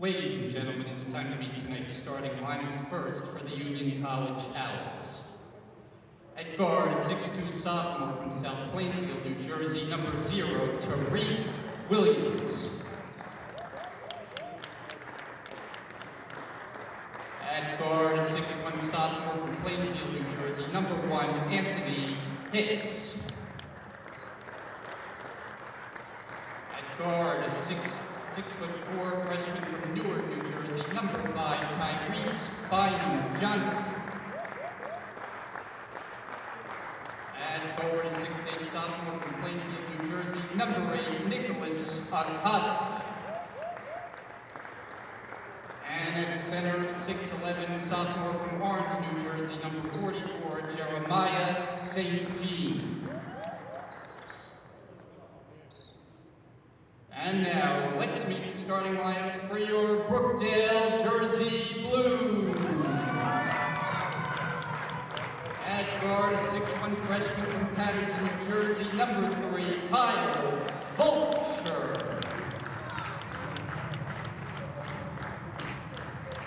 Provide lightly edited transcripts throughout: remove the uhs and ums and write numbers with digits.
Ladies and gentlemen, it's time to meet tonight's starting lineups. First for the Union College Owls. At guard, 6'2" sophomore from South Plainfield, New Jersey, number 0, Tariq Williams. At guard, 6'1" sophomore from Plainfield, New Jersey, number 1, Anthony Hicks. At guard, 6'4" freshman from Newark, New Jersey, number 5, Tyrese Bynum Johnson. At forward, 6'8" sophomore from Plainfield, New Jersey, number 8, Nicholas Acosta. And at center, 6'11" sophomore from Orange, New Jersey, number 44, Jeremiah St. Jean. And now, let's meet the starting lineups for your Brookdale Jersey Blues. At guard, 6'1" freshman from Patterson, New Jersey, number 3, Kyle Vulture.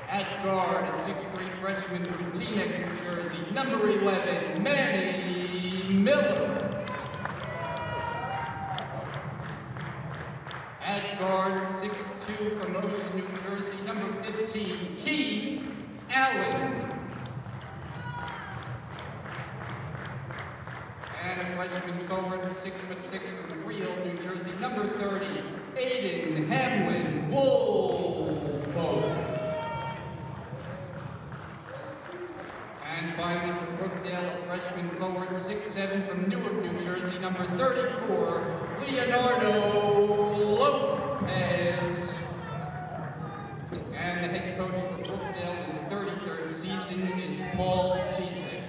At guard, 6'3" freshman from Teaneck, New Jersey, number 11, Manny Miller. At guard, 6'2" from Ocean, New Jersey, number 15, Keith Allen. And a freshman forward, 6'6" from Freehold, New Jersey, number 30, Aiden Hamlin Woolfolk. And finally for Brookdale, a freshman forward, 6'7" from Newark, New Jersey, number 34, Leonardo Lopez. And the head coach for Brookdale, his 33rd season, is Paul Cheesek.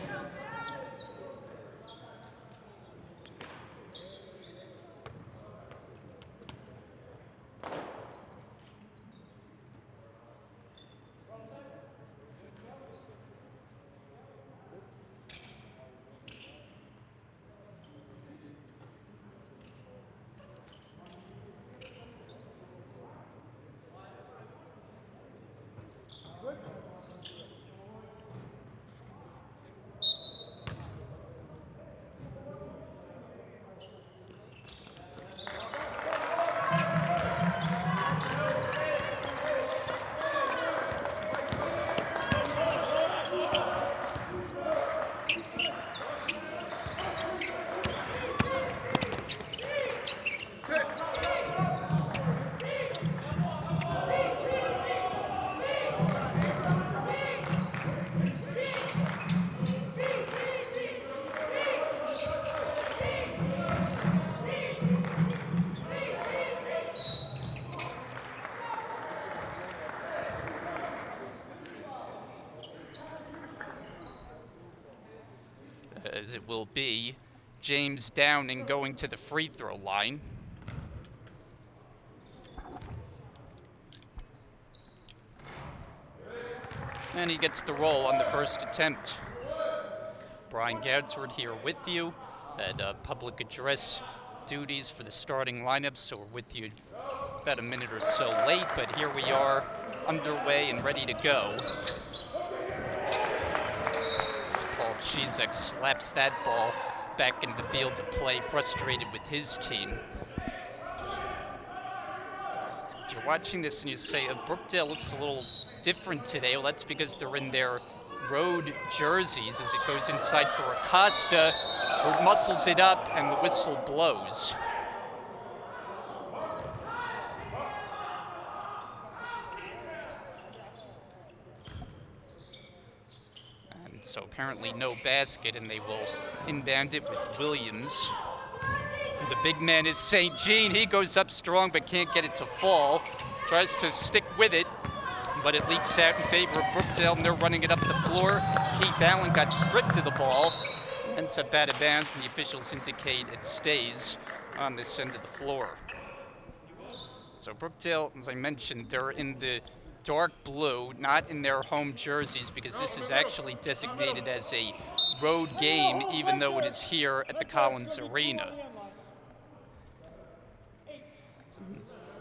As it will be James Downing going to the free throw line. And he gets the roll on the first attempt. Brian Gadsford here with you at public address duties for the starting lineup, so we're with you about a minute or so late, but here we are underway and ready to go. Paul Cheesek slaps that ball back into the field to play, frustrated with his team. If you're watching this and you say, Brookdale looks a little different today, well, that's because they're in their road jerseys as it goes inside for Acosta, who muscles it up and the whistle blows. So apparently no basket, and they will inbound it with Williams. The big man is St. Jean. He goes up strong but can't get it to fall. Tries to stick with it, but it leaks out in favor of Brookdale, and they're running it up the floor. Keith Allen got stripped to the ball. Ends up out of bounds, and the officials indicate it stays on this end of the floor. So Brookdale, as I mentioned, they're in the dark blue, not in their home jerseys, because this is actually designated as a road game, even though it is here at the Collins Arena.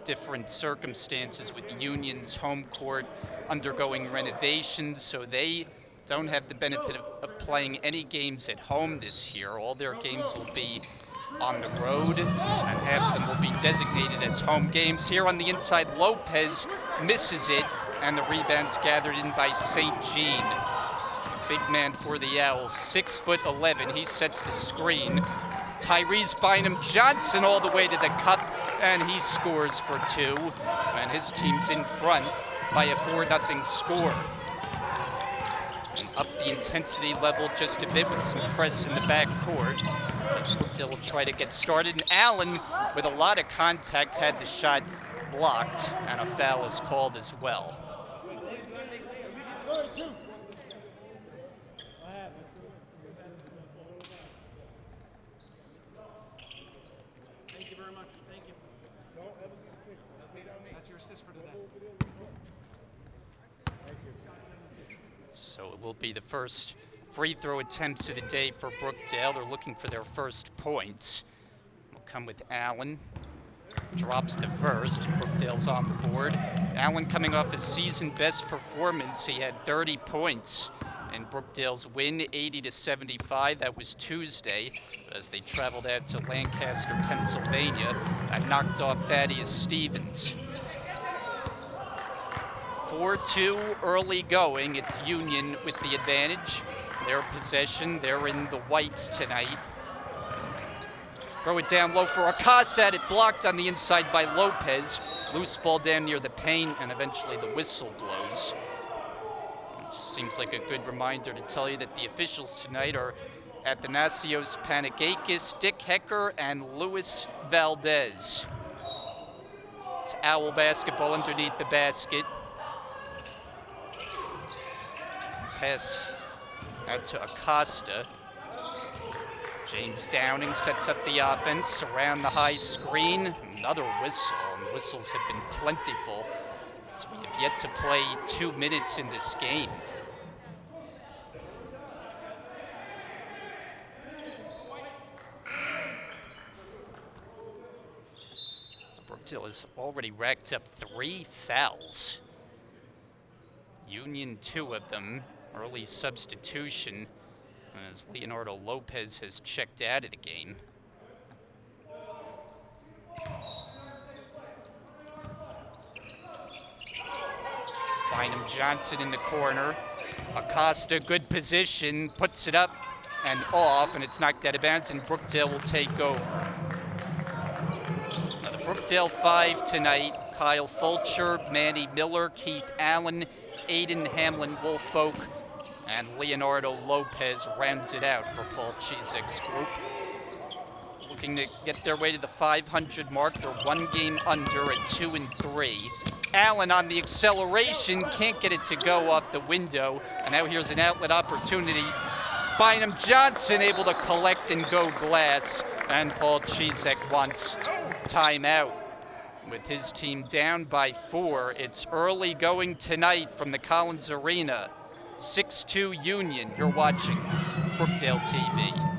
different circumstances with Union's home court undergoing renovations, so they don't have the benefit of playing any games at home this year. All their games will be on the road, and half of them will be designated as home games. Here on the inside, Lopez misses it, and the rebound's gathered in by St. Jean. Big man for the Owls, 6'11". He sets the screen. Tyrese Bynum-Johnson all the way to the cup, and he scores for two. And his team's in front by a 4-0 score. And up the intensity level just a bit with some press in the backcourt. Brookdale will try to get started. And Allen, with a lot of contact, had the shot blocked, and a foul is called as well. Thank you very much. Thank you. That's your assist for today. So it will be the first free throw attempts of the day for Brookdale. They're looking for their first points. Will come with Allen. Drops the first. Brookdale's on the board. Allen coming off a season-best performance. He had 30 points in Brookdale's win, 80-75. That was Tuesday, as they traveled out to Lancaster, Pennsylvania, and knocked off Thaddeus Stevens. 4-2 early going. It's Union with the advantage. Their possession, they're in the whites tonight. Throw it down low for Acosta, had it blocked on the inside by Lopez. Loose ball down near the paint, and eventually the whistle blows. Which seems like a good reminder to tell you that the officials tonight are Athanasios Panagakis, Dick Hecker, and Luis Valdez. It's Owl basketball underneath the basket. Pass out to Acosta. James Downing sets up the offense around the high screen. Another whistle, and whistles have been plentiful, so we have yet to play 2 minutes in this game. So Brookdale has already racked up 3 fouls. Union 2 of them. Early substitution as Leonardo Lopez has checked out of the game. Bynum-Johnson in the corner. Acosta, good position, puts it up and off, and it's knocked out of bounds, and Brookdale will take over. Now the Brookdale 5 tonight: Kyle Fulcher, Manny Miller, Keith Allen, Aiden Hamlin Woolfolk, and Leonardo Lopez rounds it out for Paul Chizek's group. Looking to get their way to the 500 mark. They're 1 game under at 2-3. Allen on the acceleration, can't get it to go off the window. And now here's an outlet opportunity. Bynum-Johnson able to collect and go glass. And Paul Chizek wants timeout. With his team down by 4, it's early going tonight from the Collins Arena. 6-2 Union. You're watching Brookdale TV.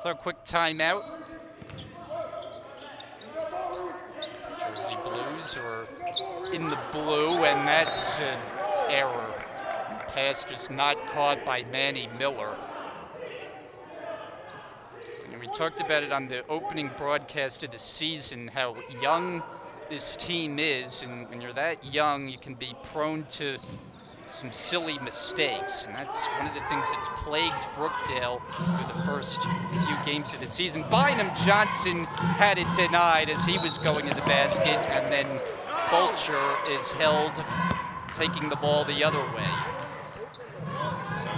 So a quick timeout. Jersey Blues are in the blue, and that's an error. Pass just not caught by Manny Miller. And we talked about it on the opening broadcast of the season, how young this team is, and when you're that young, you can be prone to some silly mistakes, and that's one of the things that's plagued Brookdale through the first few games of the season. Bynum-Johnson had it denied as he was going to the basket, and then Fulcher is held taking the ball the other way.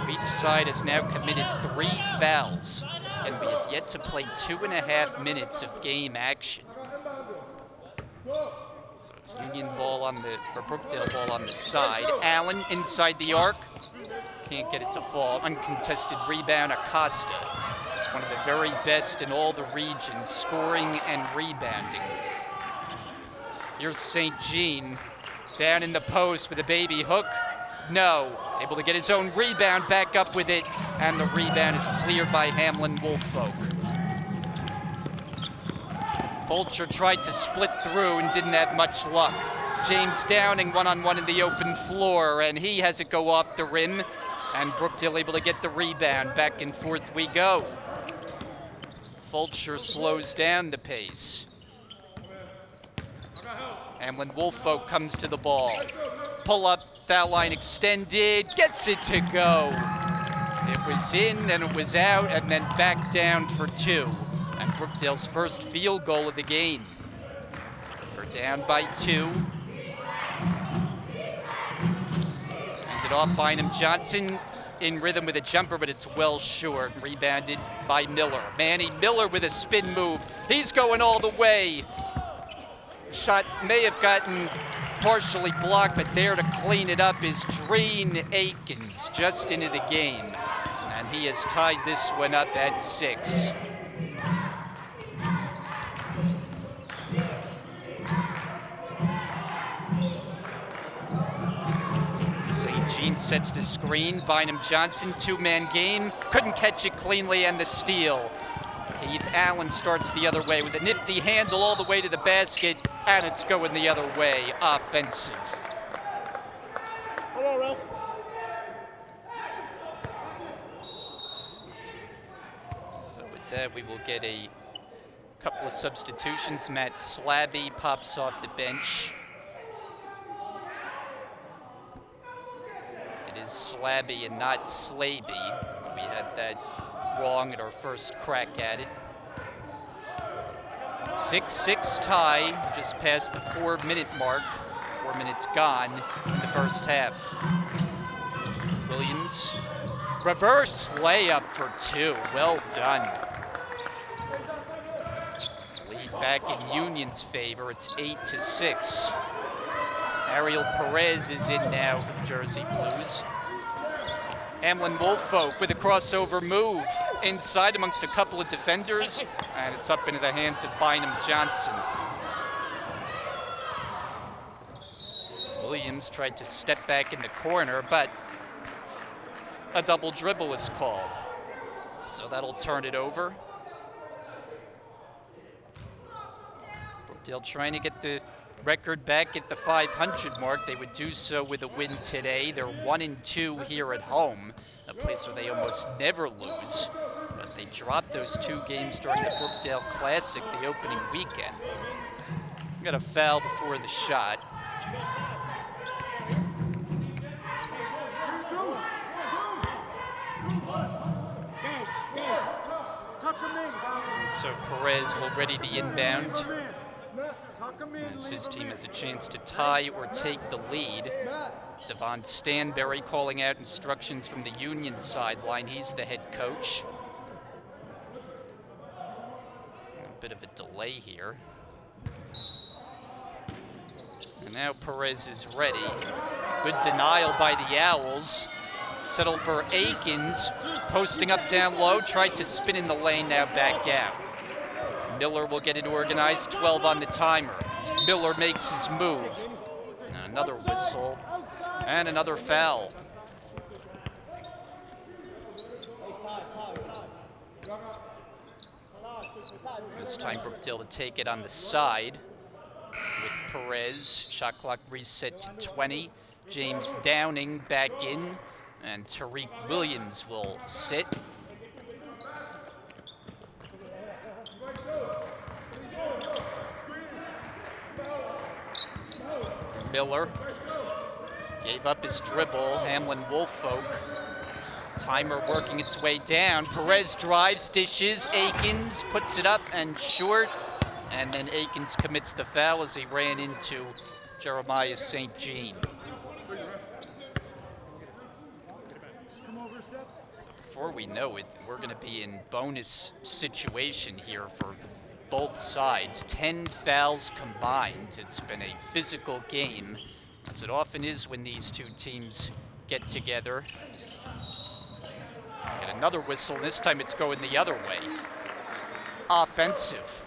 So each side has now committed 3 fouls, and we have yet to play 2.5 minutes of game action. So it's Union ball on the, or Brookdale ball on the side. Allen inside the arc, can't get it to fall. Uncontested rebound, Acosta. It's one of the very best in all the regions, scoring and rebounding. Here's St. Jean, down in the post with a baby hook. No, able to get his own rebound, back up with it, and the rebound is cleared by Hamlin Woolfolk. Fulcher tried to split through and didn't have much luck. James Downing one-on-one in the open floor, and he has it go off the rim, and Brookdale able to get the rebound. Back and forth we go. Fulcher slows down the pace. Hamlin Woolfolk comes to the ball. Pull up, foul line extended, gets it to go. It was in, then it was out, and then back down for 2. And Brookdale's first field goal of the game. We're down by 2. Ended off Bynum Johnson in rhythm with a jumper, but it's well short. Rebounded by Miller. Manny Miller with a spin move. He's going all the way. Shot may have gotten partially blocked, but there to clean it up is Dreen Akins, just into the game. And he has tied this one up at 6. St. Jean sets the screen. Bynum Johnson, 2-man game. Couldn't catch it cleanly, and the steal. Keith Allen starts the other way with a nifty handle all the way to the basket, and it's going the other way, offensive. Hello, Ralph. So with that, we will get a couple of substitutions. Matt Slabby pops off the bench. It is Slabby and not Slaby. We had that wrong at our first crack at it. 6-6 tie, just past the 4-minute mark. 4 minutes gone in the first half. Williams, reverse layup for 2. Well done. Lead back in Union's favor. It's 8-6. Ariel Perez is in now for the Jersey Blues. Hamlin Woolfolk with a crossover move inside amongst a couple of defenders, and it's up into the hands of Bynum Johnson. Williams tried to step back in the corner, but a double dribble is called. So that'll turn it over. Brookdale trying to get the record back at the 500 mark. They would do so with a win today. They're 1-2 here at home, a place where they almost never lose. But they dropped those 2 games during the Brookdale Classic, the opening weekend. Got a foul before the shot. And so Perez will ready the inbound, as his team has a chance to tie or take the lead. Devon Stanberry calling out instructions from the Union sideline. He's the head coach. A bit of a delay here. And now Perez is ready. Good denial by the Owls. Settled for Akins, posting up down low, tried to spin in the lane, now back out. Miller will get it organized, 12 on the timer. Miller makes his move. Another whistle, and another foul. This time Brookdale to take it on the side with Perez. Shot clock reset to 20. James Downing back in, and Tariq Williams will sit. Miller gave up his dribble. Hamlin Woolfolk. Timer working its way down. Perez drives, dishes. Akins puts it up and short. And then Akins commits the foul as he ran into Jeremiah St. Jean. Before we know it, we're going to be in bonus situation here for both sides. 10 fouls combined. It's been a physical game, as it often is when these two teams get together. Get another whistle. This time it's going the other way. Offensive.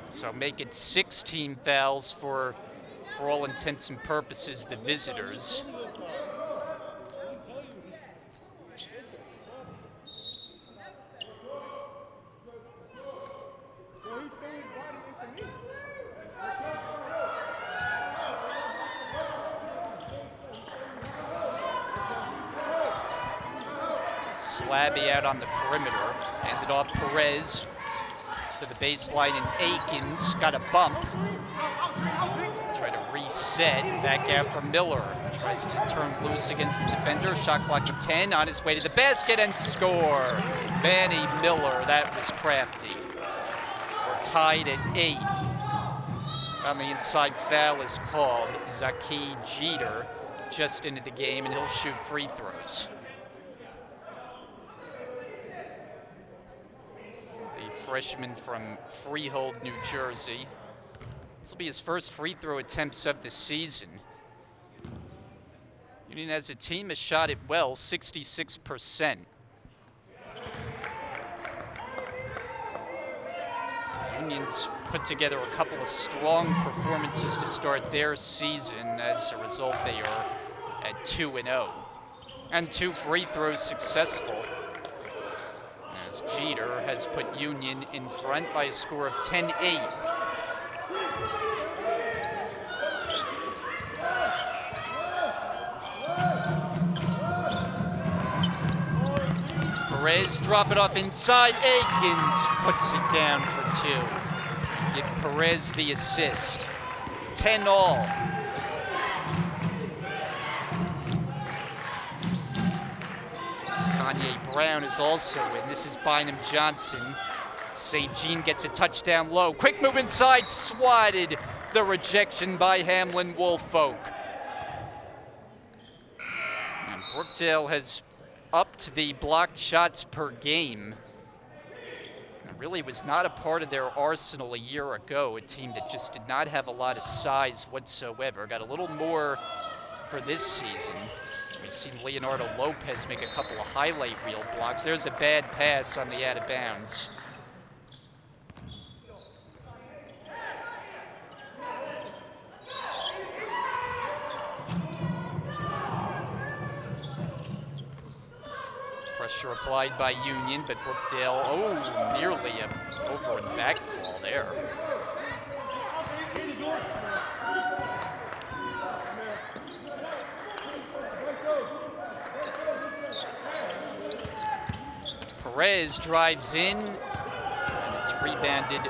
So make it 16 fouls for all intents and purposes, the visitors. Slabby out on the perimeter, handed off Perez to the baseline, and Aikens got a bump. Try to reset, back out for Miller. Tries to turn loose against the defender, shot clock at 10, on his way to the basket and score. Manny Miller, that was crafty. We're tied at 8. On the inside, foul is called. Zaki Jeter just into the game, and he'll shoot free throws. Freshman from Freehold, New Jersey. This will be his first free throw attempts of the season. Union as a team has shot it well, 66%. Union's put together a couple of strong performances to start their season. As a result, they are at 2-0. And 2 free throws successful, as Jeter has put Union in front by a score of 10-8. Perez drop it off inside. Aikens puts it down for 2. Give Perez the assist. 10-all. Kanye Brown is also in. This is Bynum Johnson. St. Jean gets a touchdown low. Quick move inside, swatted. The rejection by Hamlin Woolfolk. And Brookdale has upped the blocked shots per game. It really was not a part of their arsenal a year ago, a team that just did not have a lot of size whatsoever. Got a little more for this season. We've seen Leonardo Lopez make a couple of highlight reel blocks. There's a bad pass on the out of bounds. Pressure applied by Union, but Brookdale, nearly a over and back call there. Perez drives in, and it's rebounded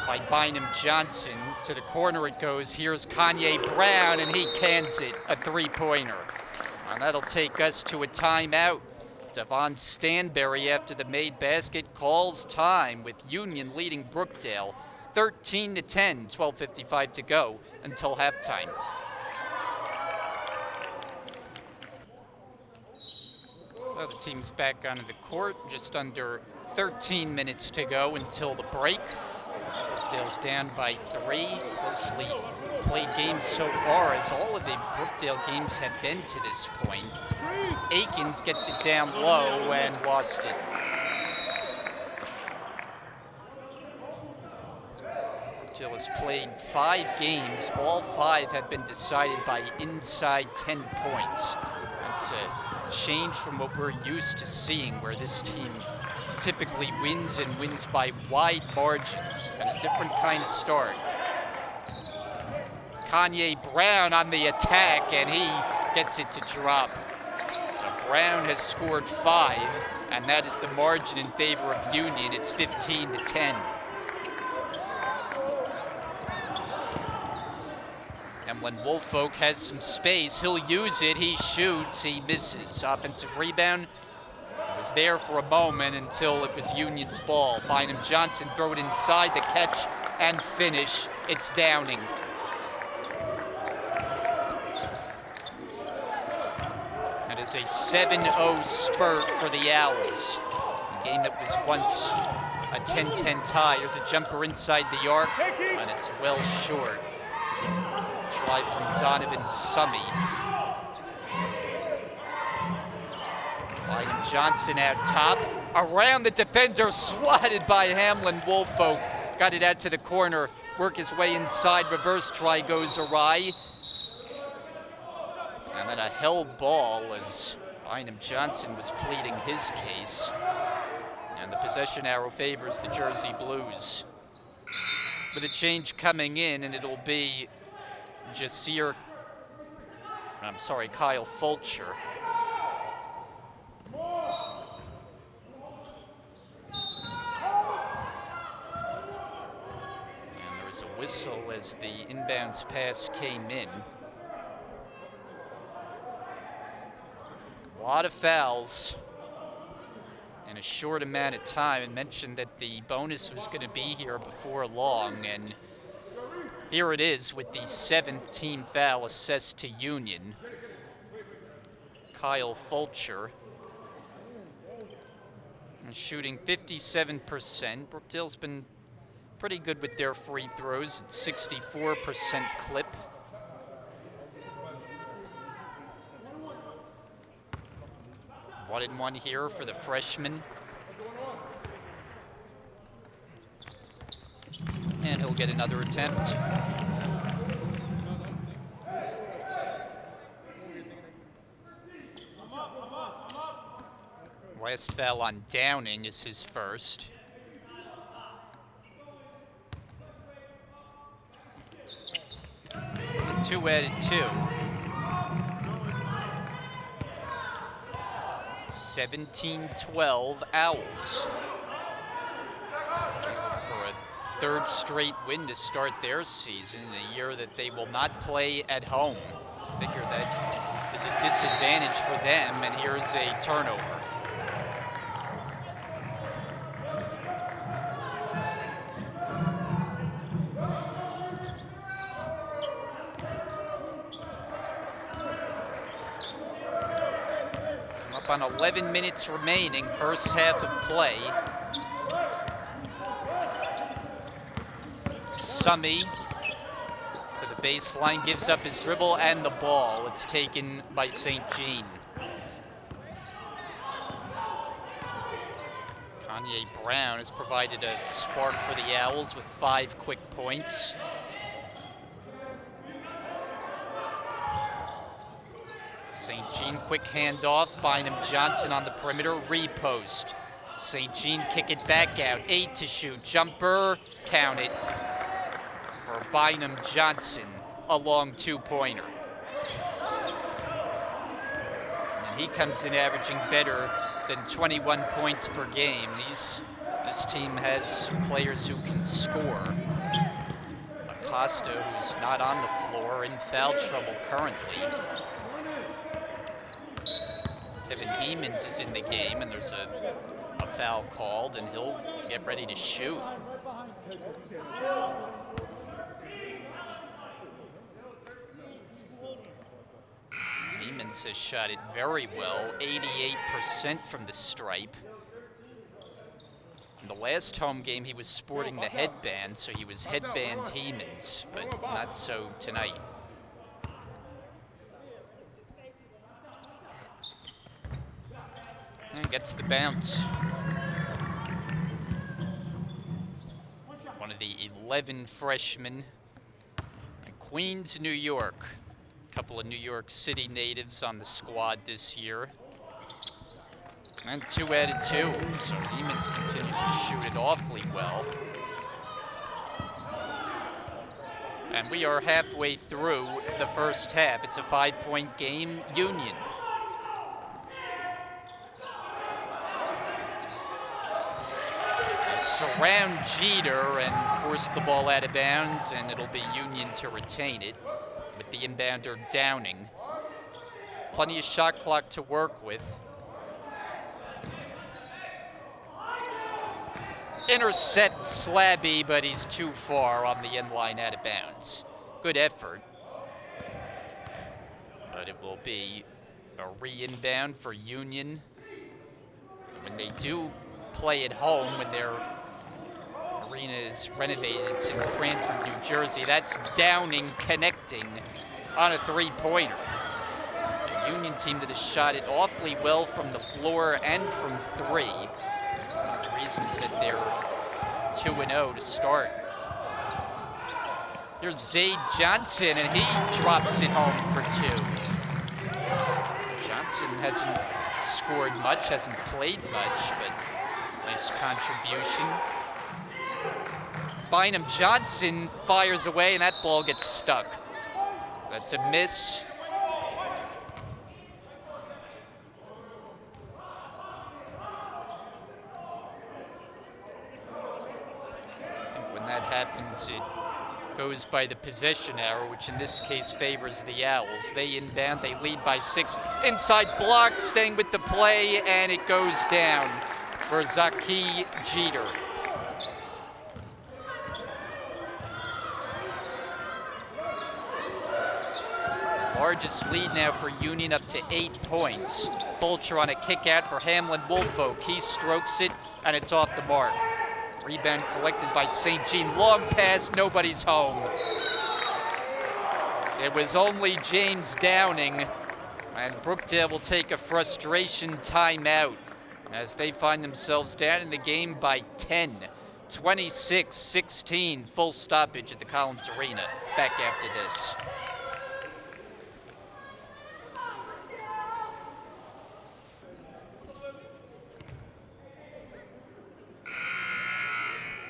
by Bynum Johnson. To the corner it goes. Here's Kanye Brown, and he cans it, a three-pointer. And that'll take us to a timeout. Devon Stanberry, after the made basket, calls time with Union leading Brookdale 13-10, 12:55 to go until halftime. Well, the team's back onto the court, just under 13 minutes to go until the break. Brookdale's down by 3. Closely played games so far, as all of the Brookdale games have been to this point. Aikens gets it down low and lost it. Brookdale has played 5 games. All 5 have been decided by inside 10 points. That's a change from what we're used to seeing, where this team typically wins and wins by wide margins, and a different kind of start. Kanye Brown on the attack, and he gets it to drop. So Brown has scored 5, and that is the margin in favor of Union. It's 15-10. And when Woolfolk has some space, he'll use it. He shoots, he misses. Offensive rebound was there for a moment until it was Union's ball. Bynum Johnson throw it inside, the catch and finish. It's Downing. That is a 7-0 spurt for the Owls. A game that was once a 10-10 tie. There's a jumper inside the arc, and it's well short. Try from Donovan Summey. Bynum Johnson out top. Around the defender, swatted by Hamlin Woolfolk. Got it out to the corner. Work his way inside. Reverse try goes awry. And then a held ball as Bynum Johnson was pleading his case. And the possession arrow favors the Jersey Blues. With a change coming in, and it'll be Kyle Fulcher. And there was a whistle as the inbounds pass came in. A lot of fouls in a short amount of time. I mentioned that the bonus was going to be here before long, and here it is with the 7th team foul assessed to Union. Kyle Fulcher shooting 57%. Brookdale's been pretty good with their free throws at 64% clip. One and one here for the freshman. And he'll get another attempt. Last foul on Downing is his first. And 2 added 2. 17-12 Owls. For a 3rd straight win to start their season in a year that they will not play at home. Figure that is a disadvantage for them, and here's a turnover. On 11 minutes remaining, first half of play. Summey to the baseline, gives up his dribble and the ball. It's taken by St. Jean. Kanye Brown has provided a spark for the Owls with 5 quick points. St. Jean quick handoff, Bynum Johnson on the perimeter, repost. St. Jean kick it back out, 8 to shoot, jumper, count it for Bynum Johnson, a long 2-pointer. And he comes in averaging better than 21 points per game. This team has some players who can score. Acosta, who's not on the floor, in foul trouble currently. Kevin Hemans is in the game, and there's a foul called, and he'll get ready to shoot. Hemans has shot it very well, 88% from the stripe. In the last home game, he was sporting the headband, so he was headband Hemans, but not so tonight. And gets the bounce. One of the 11 freshmen in Queens, New York. A couple of New York City natives on the squad this year. And 2 added 2, so Hemans continues to shoot it awfully well. And we are halfway through the first half. It's a 5-point game, Union. Surround Jeter and force the ball out of bounds, and it'll be Union to retain it with the inbounder Downing. Plenty of shot clock to work with. Intercept Slabby, but he's too far on the end line out of bounds. Good effort, but it will be A re-inbound for Union. And when they do play at home, when their arena is renovated, it's in Cranford, New Jersey, that's Downing connecting on a three-pointer. A Union team that has shot it awfully well from the floor and from three. One of the reasons that they're 2-0 to start. Here's Zayd Johnson, and he drops it home for two. Johnson hasn't scored much, hasn't played much, but nice contribution. Bynum Johnson fires away, and that ball gets stuck. That's a miss. I think when that happens, it goes by the possession arrow, which in this case favors the Owls. They inbound, they lead by 6. Inside block, staying with the play, and it goes down for Zaki Jeter. Largest lead now for Union, up to 8 points. Fulcher on a kick out for Hamlin Woolfolk. He strokes it, and it's off the mark. Rebound collected by St. Jean. Long pass, nobody's home. It was only James Downing, and Brookdale will take a frustration timeout as they find themselves down in the game by 10. 26-16, full stoppage at the Collins Arena. Back after this.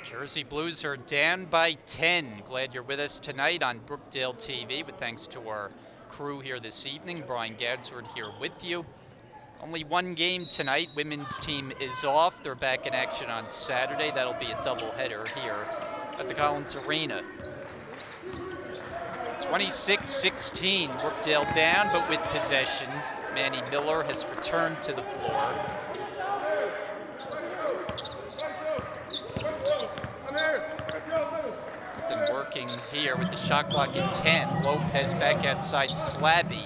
Jersey Blues are down by 10. Glad you're with us tonight on Brookdale TV, with thanks to our crew here this evening. Brian Gadsford here with you. Only one game tonight. Women's team is off. They're back in action on Saturday. That'll be a doubleheader here at the Collins Arena. 26-16, Brookdale down, but with possession. Manny Miller has returned to the floor. Been working here with the shot clock at 10. Lopez back outside Slabby.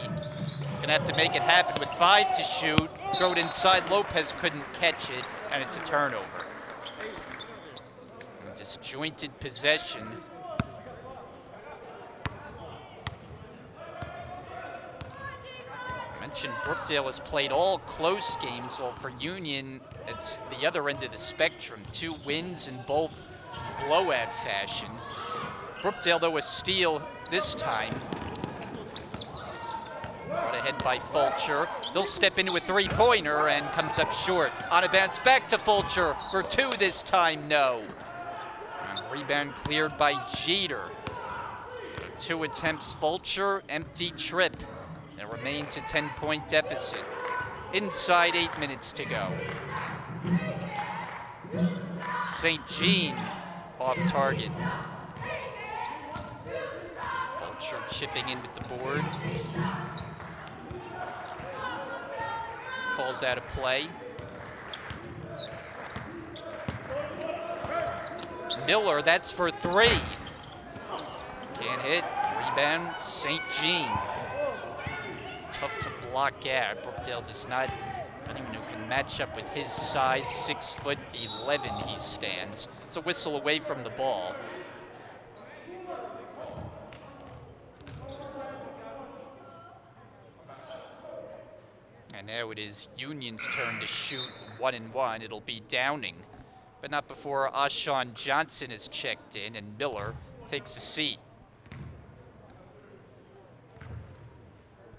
Gonna have to make it happen with 5 to shoot. Throw it inside, Lopez couldn't catch it, and it's a turnover. A disjointed possession. I mentioned Brookdale has played all close games. Well, for Union, it's the other end of the spectrum. 2 wins in both blowout fashion. Brookdale, though, a steal this time. Brought ahead by Fulcher. They'll step into a three-pointer and comes up short. On a bounce back to Fulcher for 2 this time, no. And rebound cleared by Jeter. So 2 attempts, Fulcher, empty trip. It remains a 10-point deficit. Inside 8 minutes to go. St. Jean off target. Fulcher chipping in with the board. Calls out a play. Miller, that's for 3. Can't hit. Rebound, St. Jean. Tough to block out. Brookdale does not, anyone who can match up with his size, 6'11" he stands. It's a whistle away from the ball. And now it is Union's turn to shoot 1 and 1. It'll be Downing, but not before Ashawn Johnson is checked in and Miller takes a seat.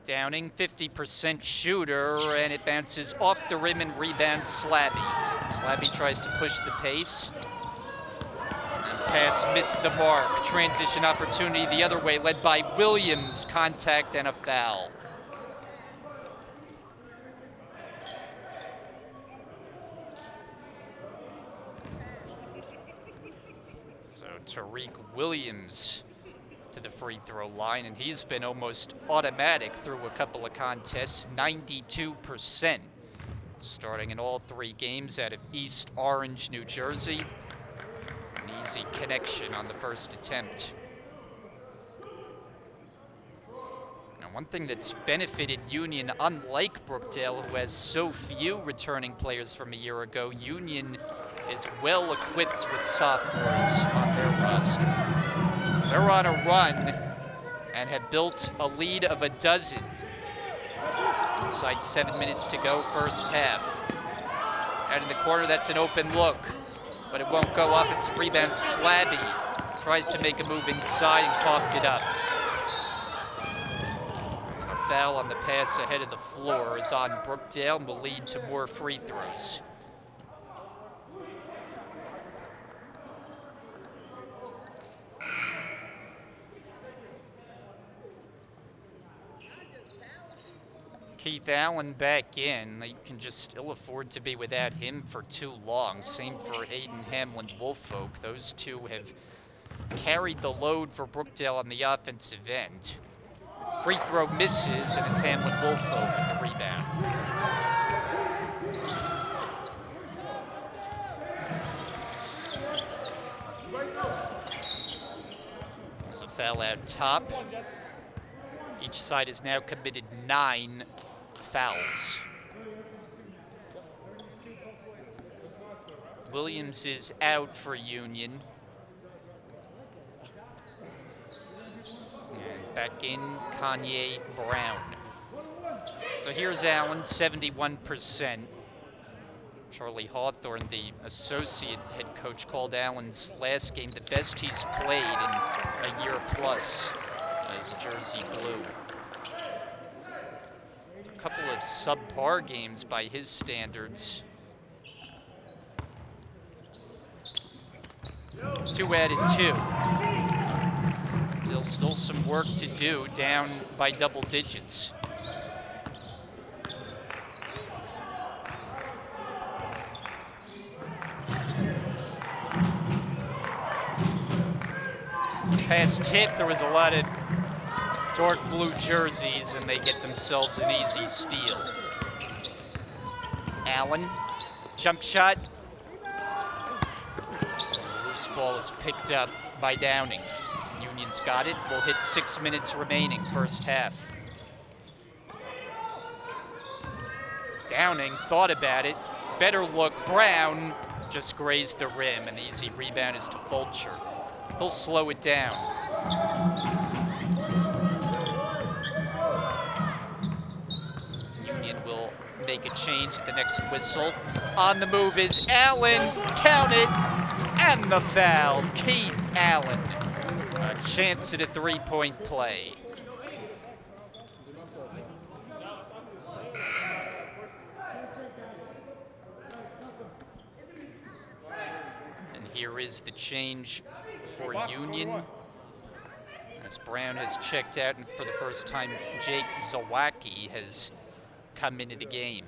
Downing, 50% shooter, and it bounces off the rim and rebounds Slabby. Slabby tries to push the pace. And pass missed the mark. Transition opportunity the other way, led by Williams. Contact and a foul. So Tariq Williams to the free throw line, and he's been almost automatic through a couple of contests, 92%. Starting in all 3 games out of East Orange, New Jersey. An easy connection on the first attempt. Now One thing that's benefited Union, unlike Brookdale, who has so few returning players from a year ago, Union is well equipped with sophomores on their roster. They're on a run and have built a lead of 12. Inside 7 minutes to go, first half. Out in the corner, that's an open look, but it won't go up. It's a rebound. Slabby tries to make a move inside and coughed it up. A foul on the pass ahead of the floor is on Brookdale and will lead to more free throws. Keith Allen back in. They can just ill afford to be without him for too long. Same for Aiden Hamlin-Woolfolk. Those two have carried the load for Brookdale on the offensive end. Free throw misses, and it's Hamlin-Woolfolk with the rebound. There's a foul out top. Each side has now committed 9 fouls. Williams is out for Union. And back in Kanye Brown. So here's Allen, 71%. Charlie Hawthorne, the associate head coach, called Allen's last game the best he's played in a year plus as Jersey Blue. A couple of subpar games by his standards. 2 added 2. Still some work to do, down by double digits. Past tip, there was a lot of dark blue jerseys, and they get themselves an easy steal. Allen, jump shot. The loose ball is picked up by Downing. Union's got it. We'll hit 6 minutes remaining, first half. Downing thought about it. Better look. Brown just grazed the rim, and the easy rebound is to Fulcher. He'll slow it down. Union will make a change at the next whistle. On the move is Allen. Count it. And the foul. Keith Allen. A chance at a three-point play. And here is the change for Union. As Brown has checked out, and for the first time, Jake Zawacki has come into the game.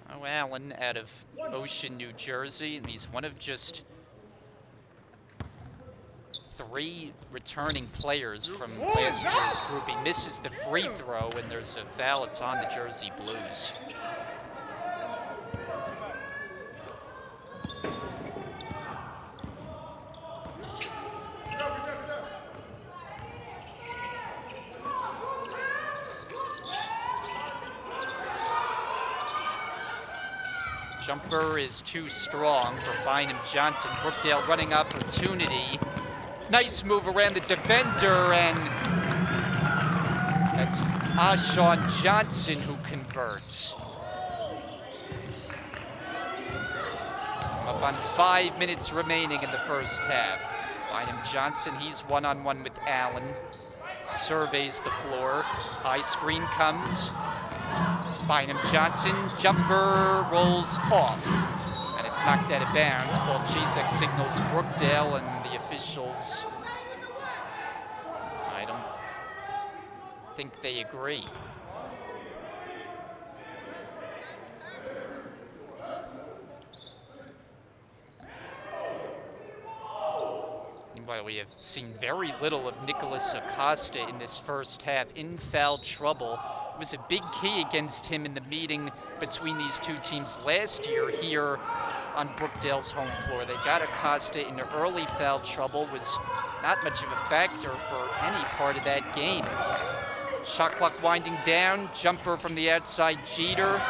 So Allen out of Ocean, New Jersey, and he's one of just 3 returning players from last year's group. He misses the free throw, and there's a foul. It's on the Jersey Blues. Jumper is too strong for Bynum Johnson. Brookdale running opportunity. Nice move around the defender, and that's Ashawn Johnson who converts. Up on 5 minutes remaining in the first half. Bynum Johnson, he's one-on-one with Allen. Surveys the floor. High screen comes. Bynum Johnson, jumper rolls off, and it's knocked out of bounds. Paul Chizek signals Brookdale, and the officials, I don't think they agree. Meanwhile, we have seen very little of Nicholas Acosta in this first half. In foul trouble was a big key against him in the meeting between these two teams last year here on Brookdale's home floor. They got Acosta into early foul trouble, was not much of a factor for any part of that game. Shot clock winding down, jumper from the outside, Jeter.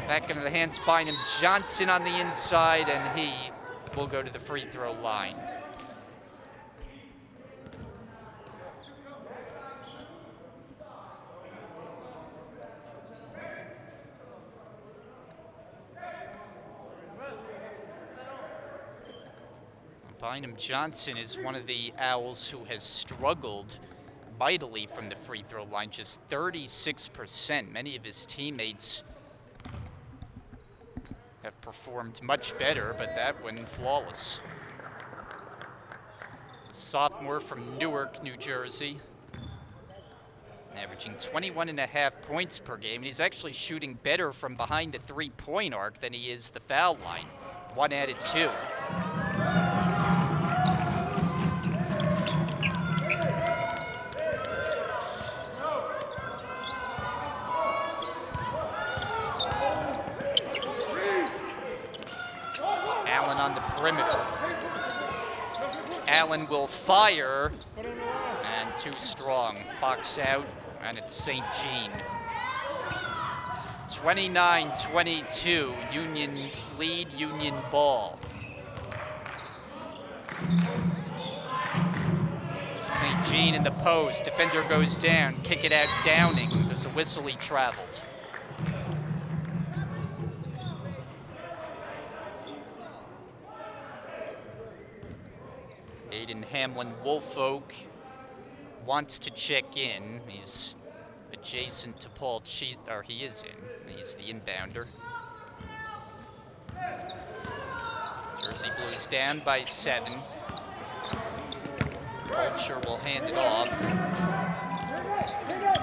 Back into the hands, Bynum Johnson on the inside, and he will go to the free throw line. Bynum Johnson is one of the Owls who has struggled mightily from the free throw line, just 36%. Many of his teammates have performed much better, but that one flawless. It's a sophomore from Newark, New Jersey, averaging 21.5 points per game, and he's actually shooting better from behind the three-point arc than he is the foul line. 1 out of 2. Allen on the perimeter. Allen will fire, and too strong. Box out, and it's St. Jean. 29-22, Union lead, Union ball. St. Jean in the post, defender goes down, kick it out, Downing. There's a whistle, he traveled. Aiden Hamlin Woolfolk wants to check in. He's adjacent to Paul Cheat, or he is in. He's the inbounder. Jersey Blues down by 7. Culture will hand it off.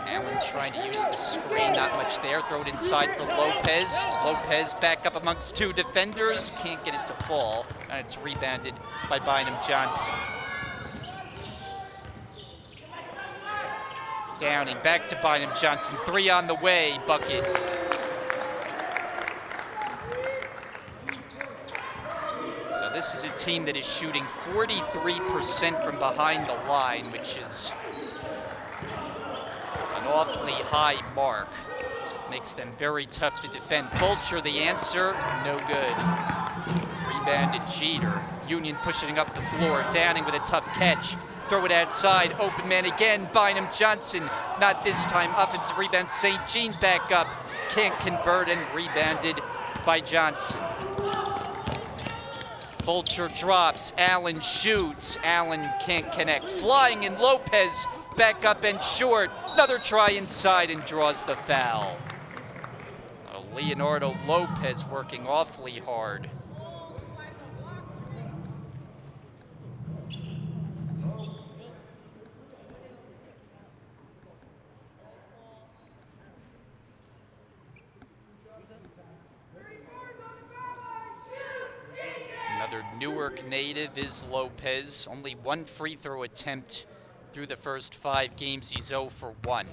Allen trying to use the screen, not much there. Throw it inside for Lopez. Lopez back up amongst 2 defenders, can't get it to fall, and it's rebounded by Bynum Johnson. Downing back to Bynum Johnson, 3 on the way, bucket. So this is a team that is shooting 43% from behind the line, which is an awfully high mark. Makes them very tough to defend. Fulcher, the answer, no good. Rebounded Jeter. Union pushing up the floor. Downing with a tough catch. Throw it outside. Open man again. Bynum Johnson. Not this time. Offensive rebound. St. Jean back up. Can't convert, and rebounded by Johnson. Fulcher drops. Allen shoots. Allen can't connect. Flying in Lopez. Back up and short. Another try inside and draws the foul. Leonardo Lopez working awfully hard. Another Newark native is Lopez. Only 1 free throw attempt through the first 5 games. He's 0 for 1.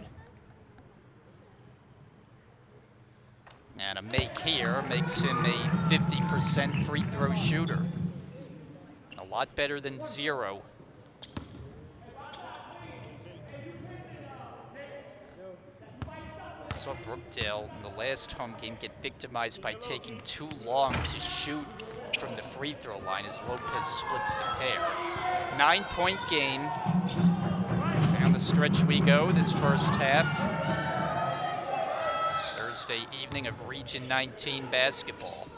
And a make here makes him a 50% free throw shooter. A lot better than 0. Saw Brookdale in the last home game get victimized by taking too long to shoot from the free throw line as Lopez splits the pair. 9-point game. Down the stretch we go this first half. Thursday evening of Region 19 basketball.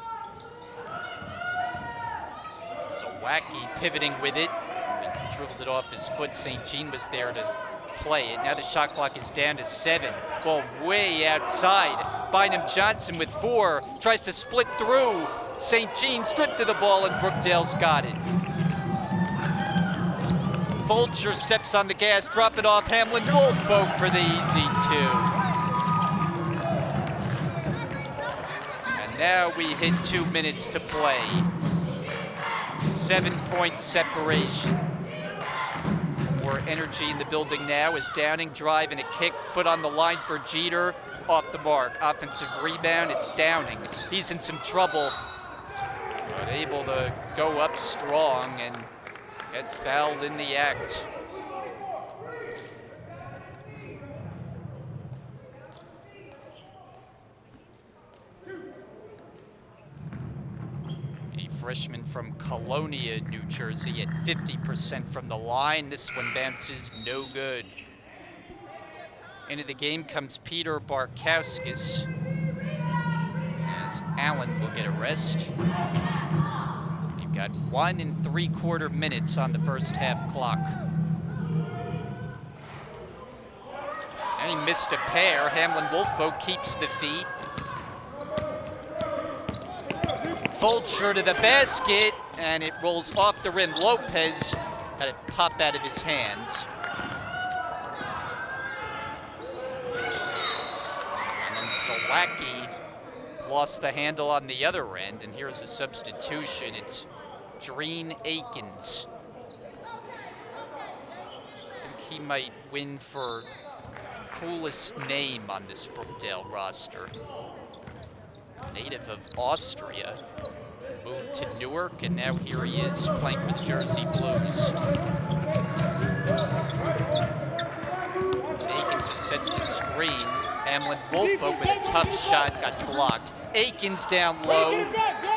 So Wacky pivoting with it. He dribbled it off his foot. St. Jean was there to play it. Now the shot clock is down to 7. Ball way outside. Bynum Johnson with 4. Tries to split through. St. Jean stripped to the ball, and Brookdale's got it. Fulcher steps on the gas, drop it off. Hamlin Woolfolk for the easy 2. Now we hit 2 minutes to play. 7-point separation. more energy in the building now as Downing drive and a kick, foot on the line for Jeter, off the mark. Offensive rebound, it's Downing. He's in some trouble, but able to go up strong and get fouled in the act. A freshman from Colonia, New Jersey at 50% from the line. This one bounces no good. Into the game comes Peter Barkowskis as Allen will get a rest. You've got 1 3/4 minutes on the first half clock. And he missed a pair. Hamlin-Wolfo keeps the feet. Fulcher to the basket, and it rolls off the rim. Lopez had it pop out of his hands. And then Sawacki lost the handle on the other end, and here's a substitution. It's Dreen Akins. I think he might win for coolest name on this Brookdale roster. Native of Austria, moved to Newark, and now here he is playing for the Jersey Blues. It's Akins who sets the screen. Hamlin-Wolfo with a tough shot, got blocked. Akins down low,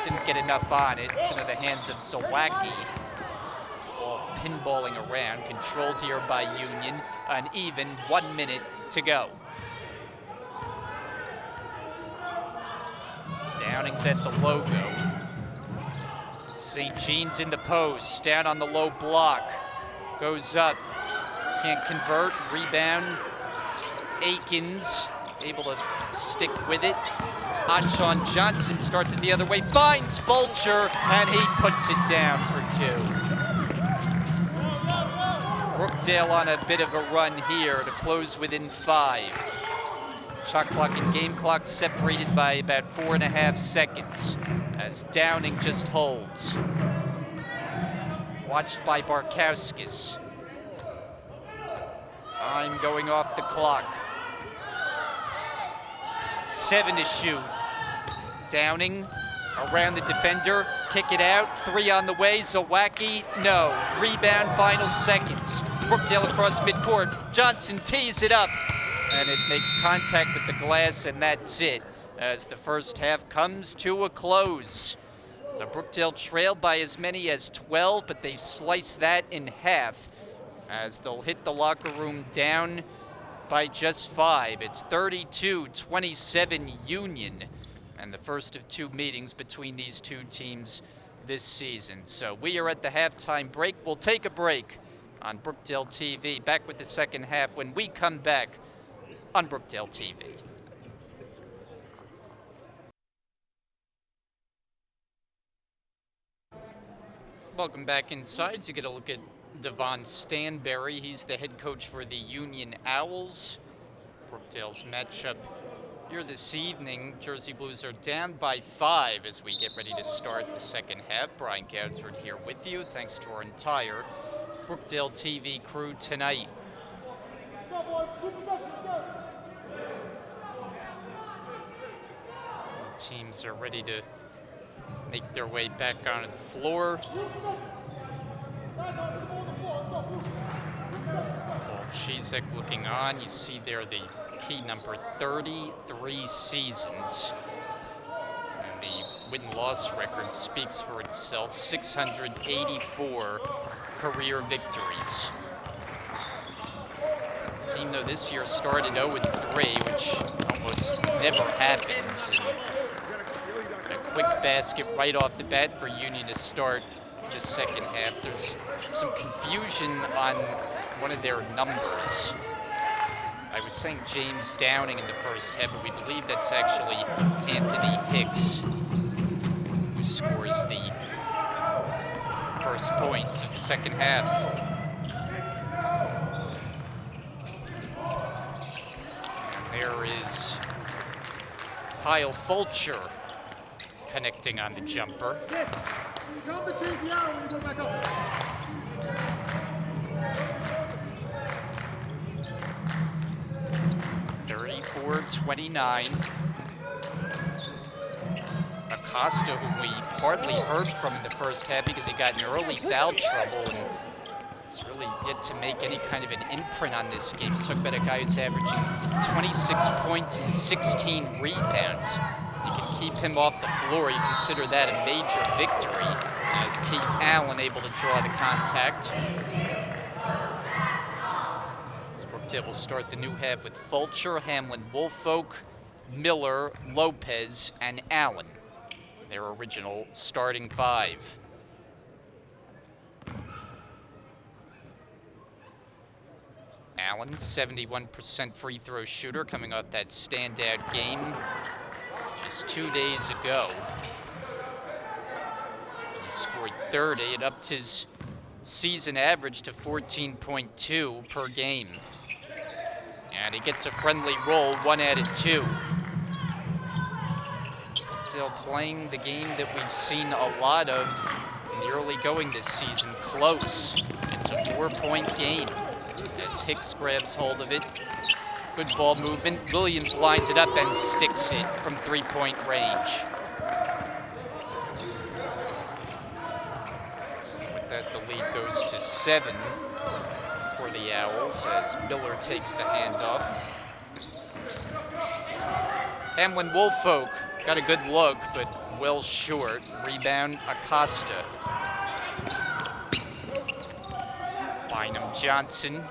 didn't get enough on it. It's into the hands of Sawacki. Ball pinballing around, controlled here by Union. An even 1 minute to go. Downing's at the logo. St. Jean's in the post, down on the low block. Goes up, can't convert, rebound. Akins able to stick with it. Ashawn Johnson starts it the other way, finds Fulcher, and he puts it down for 2. Brookdale on a bit of a run here to close within 5. Shot clock and game clock separated by about 4.5 seconds as Downing just holds. Watched by Barkowskis. Time going off the clock. 7 to shoot. Downing around the defender, kick it out, 3 on the way, Zawacki, no. Rebound, final seconds. Brookdale across midcourt, Johnson tees it up, and it makes contact with the glass, and that's it, as the first half comes to a close. So Brookdale trailed by as many as 12, but they slice that in half, as they'll hit the locker room down by just 5. It's 32-27 Union, and the first of 2 meetings between these 2 teams this season. So we are at the halftime break. We'll take a break on Brookdale TV. Back with the second half when we come back on Brookdale TV. Welcome back inside to get a look at Devon Stanberry. He's the head coach for the Union Owls. Brookdale's matchup here this evening. Jersey Blues are down by 5 as we get ready to start the second half. Brian Goudsford here with you. Thanks to our entire Brookdale TV crew tonight. Let's go, boys. Keep possession. Let's go. Teams are ready to make their way back onto the floor. Paul Chizek looking on. You see there the key number, 33 seasons. And the win-loss record speaks for itself, 684 career victories. The team, though, this year started 0-3, which almost never happens. And a quick basket right off the bat for Union to start the second half. There's some confusion on one of their numbers. I was saying James Downing in the first half, but we believe that's actually Anthony Hicks, who scores the first points of the second half. And there is Kyle Fulcher connecting on the jumper. Tell them to change the arrow when you go back up. 29. Acosta, who we hardly heard from in the first half because he got in early foul trouble and it's really yet to make any kind of an imprint on this game. Talk about a guy who's averaging 26 points and 16 rebounds. You can keep him off the floor. You consider that a major victory as Keith Allen able to draw the contact. Brookdale will start the new half with Fulcher, Hamlin, Woolfolk, Miller, Lopez, and Allen, their original starting five. Allen, 71% free throw shooter, coming off that standout game just 2 days ago. He scored 30. It upped his season average to 14.2 per game. And he gets a friendly roll, 1 out of 2. Still playing the game that we've seen a lot of in the early going this season, close. It's a 4-point game as Hicks grabs hold of it. Good ball movement. Williams lines it up and sticks it from 3-point range. So with that, the lead goes to 7 for the Owls as Miller takes the handoff. Hamlin Woolfolk got a good look, but well short. Rebound, Acosta. Bynum Johnson.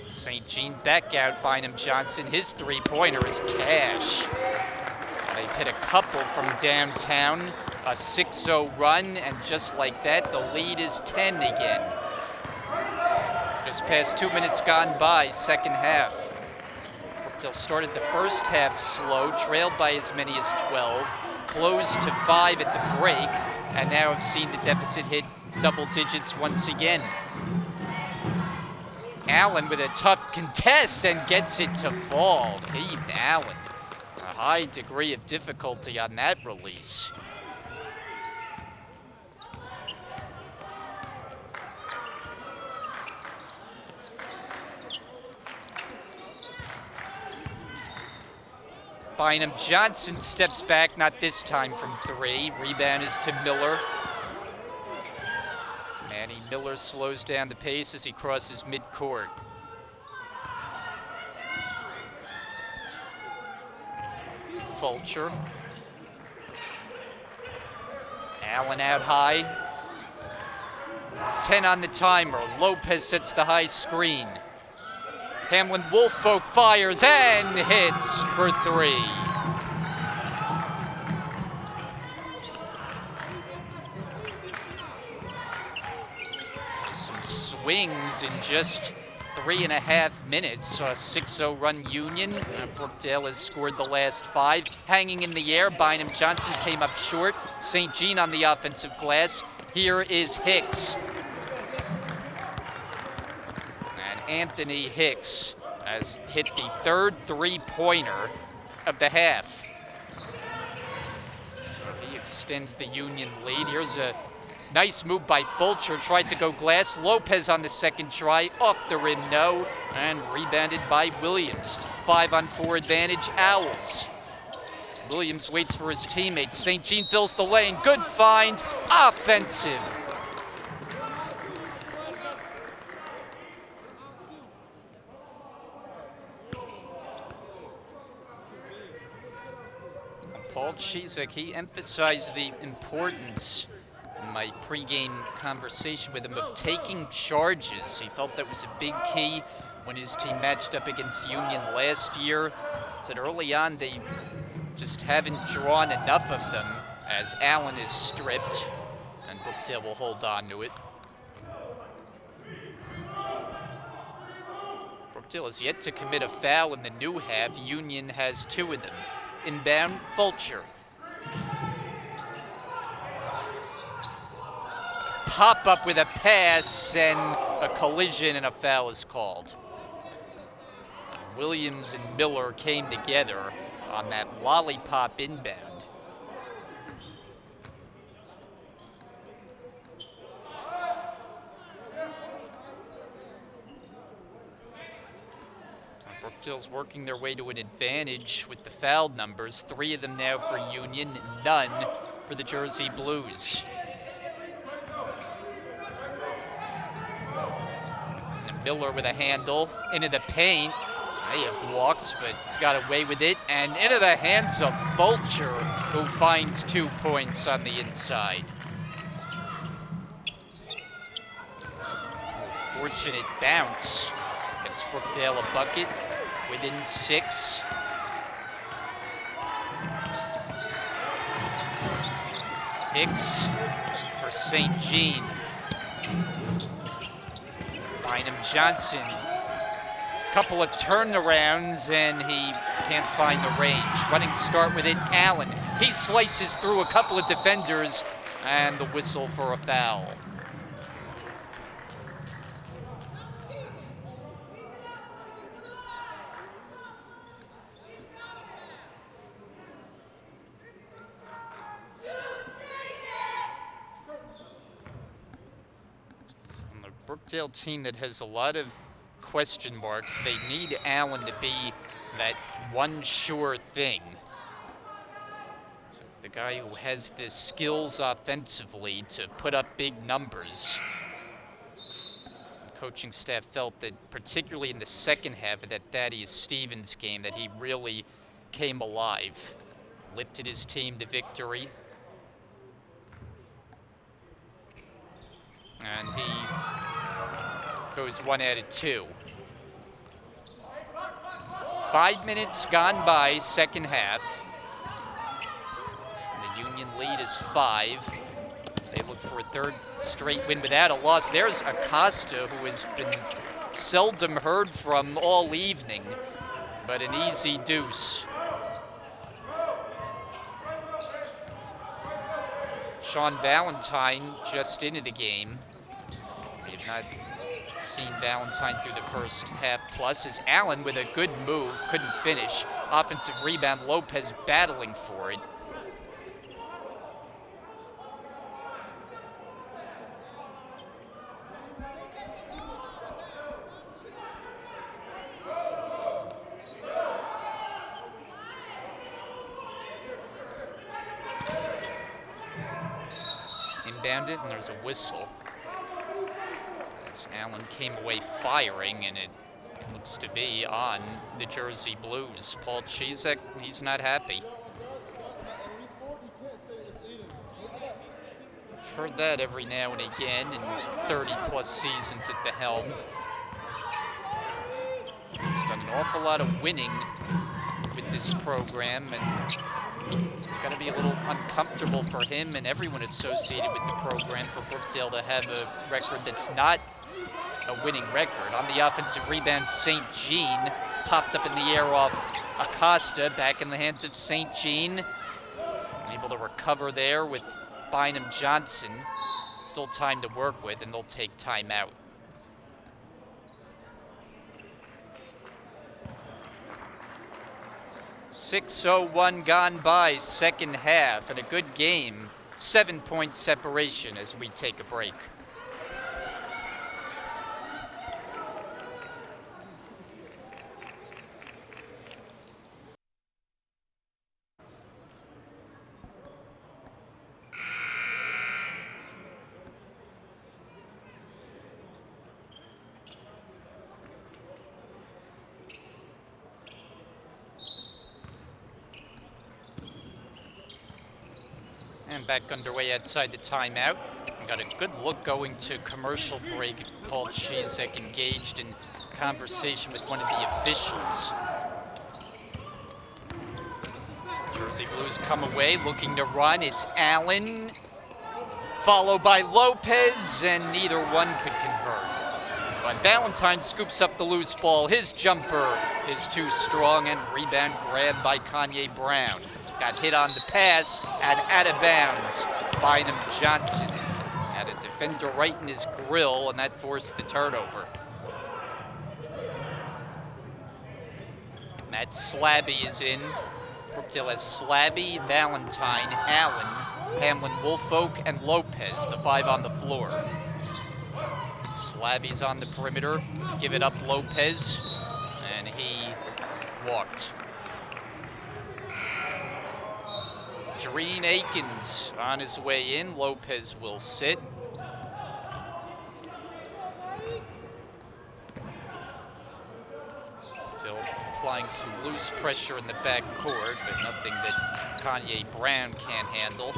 St. Jean back out, Bynum Johnson. His three-pointer is cash. They've hit a couple from downtown. A 6-0 run, and just like that, the lead is 10 again. Just past 2 minutes gone by, second half. Brookdale started the first half slow, trailed by as many as 12, closed to 5 at the break, and now have seen the deficit hit double digits once again. Allen with a tough contest and gets it to fall. Keith Allen, a high degree of difficulty on that release. Bynum Johnson steps back, not this time from 3. Rebound is to Miller. Manny Miller slows down the pace as he crosses midcourt. Fulcher. Allen out high. 10 on the timer. Lopez sets the high screen. Hamlin Woolfolk fires and hits for 3. Some swings in just 3.5 minutes. A 6-0 run Union. Brookdale has scored the last 5. Hanging in the air, Bynum Johnson came up short. St. Jean on the offensive glass. Here is Hicks. Anthony Hicks has hit the third three-pointer of the half. So he extends the Union lead. Here's a nice move by Fulcher. Tried to go glass. Lopez on the second try. Off the rim, no. And rebounded by Williams. 5-on-4 advantage, Owls. Williams waits for his teammate. St. Jean fills the lane. Good find. Offensive. Paul Chizek, he emphasized the importance in my pregame conversation with him of taking charges. He felt that was a big key when his team matched up against Union last year. Said early on they just haven't drawn enough of them as Allen is stripped, and Brookdale will hold on to it. Brookdale has yet to commit a foul in the new half. Union has 2 of them. Inbound, Fulcher. Pop up with a pass and a collision and a foul is called. And Williams and Miller came together on that lollipop inbound. Brookdale's working their way to an advantage with the foul numbers. 3 of them now for Union, none for the Jersey Blues. And Miller with a handle into the paint. They have walked, but got away with it. And into the hands of Fulcher, who finds 2 points on the inside. Fortunate bounce. Gets Brookdale a bucket within 6. Hicks for St. Jean. Bynum Johnson. Couple of turnarounds and he can't find the range. Running start with it, Allen. He slices through a couple of defenders and the whistle for a foul. Brookdale team that has a lot of question marks. They need Allen to be that one sure thing. So the guy who has the skills offensively to put up big numbers. The coaching staff felt that particularly in the second half of that Thaddeus Stevens game that he really came alive. Lifted his team to victory. And he goes 1 out of 2. 5 minutes gone by, second half. The Union lead is 5. They look for a third straight win without a loss. There's Acosta, who has been seldom heard from all evening, but an easy deuce. Sean Valentine just into the game. We have not seen Valentine through the first half plus as Allen with a good move, couldn't finish. Offensive rebound, Lopez battling for it. Inbounded and there's a whistle. Allen came away firing, and it looks to be on the Jersey Blues. Paul Chizek, he's not happy. I've heard that every now and again in 30-plus seasons at the helm. He's done an awful lot of winning with this program, and it's got to be a little uncomfortable for him and everyone associated with the program for Brookdale to have a record that's not a winning record. On the offensive rebound, St. Jean popped up in the air off Acosta, back in the hands of St. Jean. Able to recover there with Bynum Johnson. Still time to work with, and they'll take time out. .6:01 gone by, second half, and a good game. 7-point separation as we take a break. And back underway outside the timeout. We got a good look going to commercial break. Paul Chizek engaged in conversation with one of the officials. Jersey Blues come away looking to run. It's Allen, followed by Lopez, and neither one could convert. But Valentine scoops up the loose ball. His jumper is too strong, and rebound grabbed by Kanye Brown. Got hit on the pass and out of bounds. Bynum Johnson had a defender right in his grill, and that forced the turnover. Matt Slabby is in. Brookdale has Slabby, Valentine, Allen, Hamlin, Woolfolk, and Lopez, the 5 on the floor. Slabby's on the perimeter. Give it up, Lopez. and he walked. Jareen Akins on his way in. Lopez will sit. Still applying some loose pressure in the backcourt, but nothing that Kanye Brown can't handle.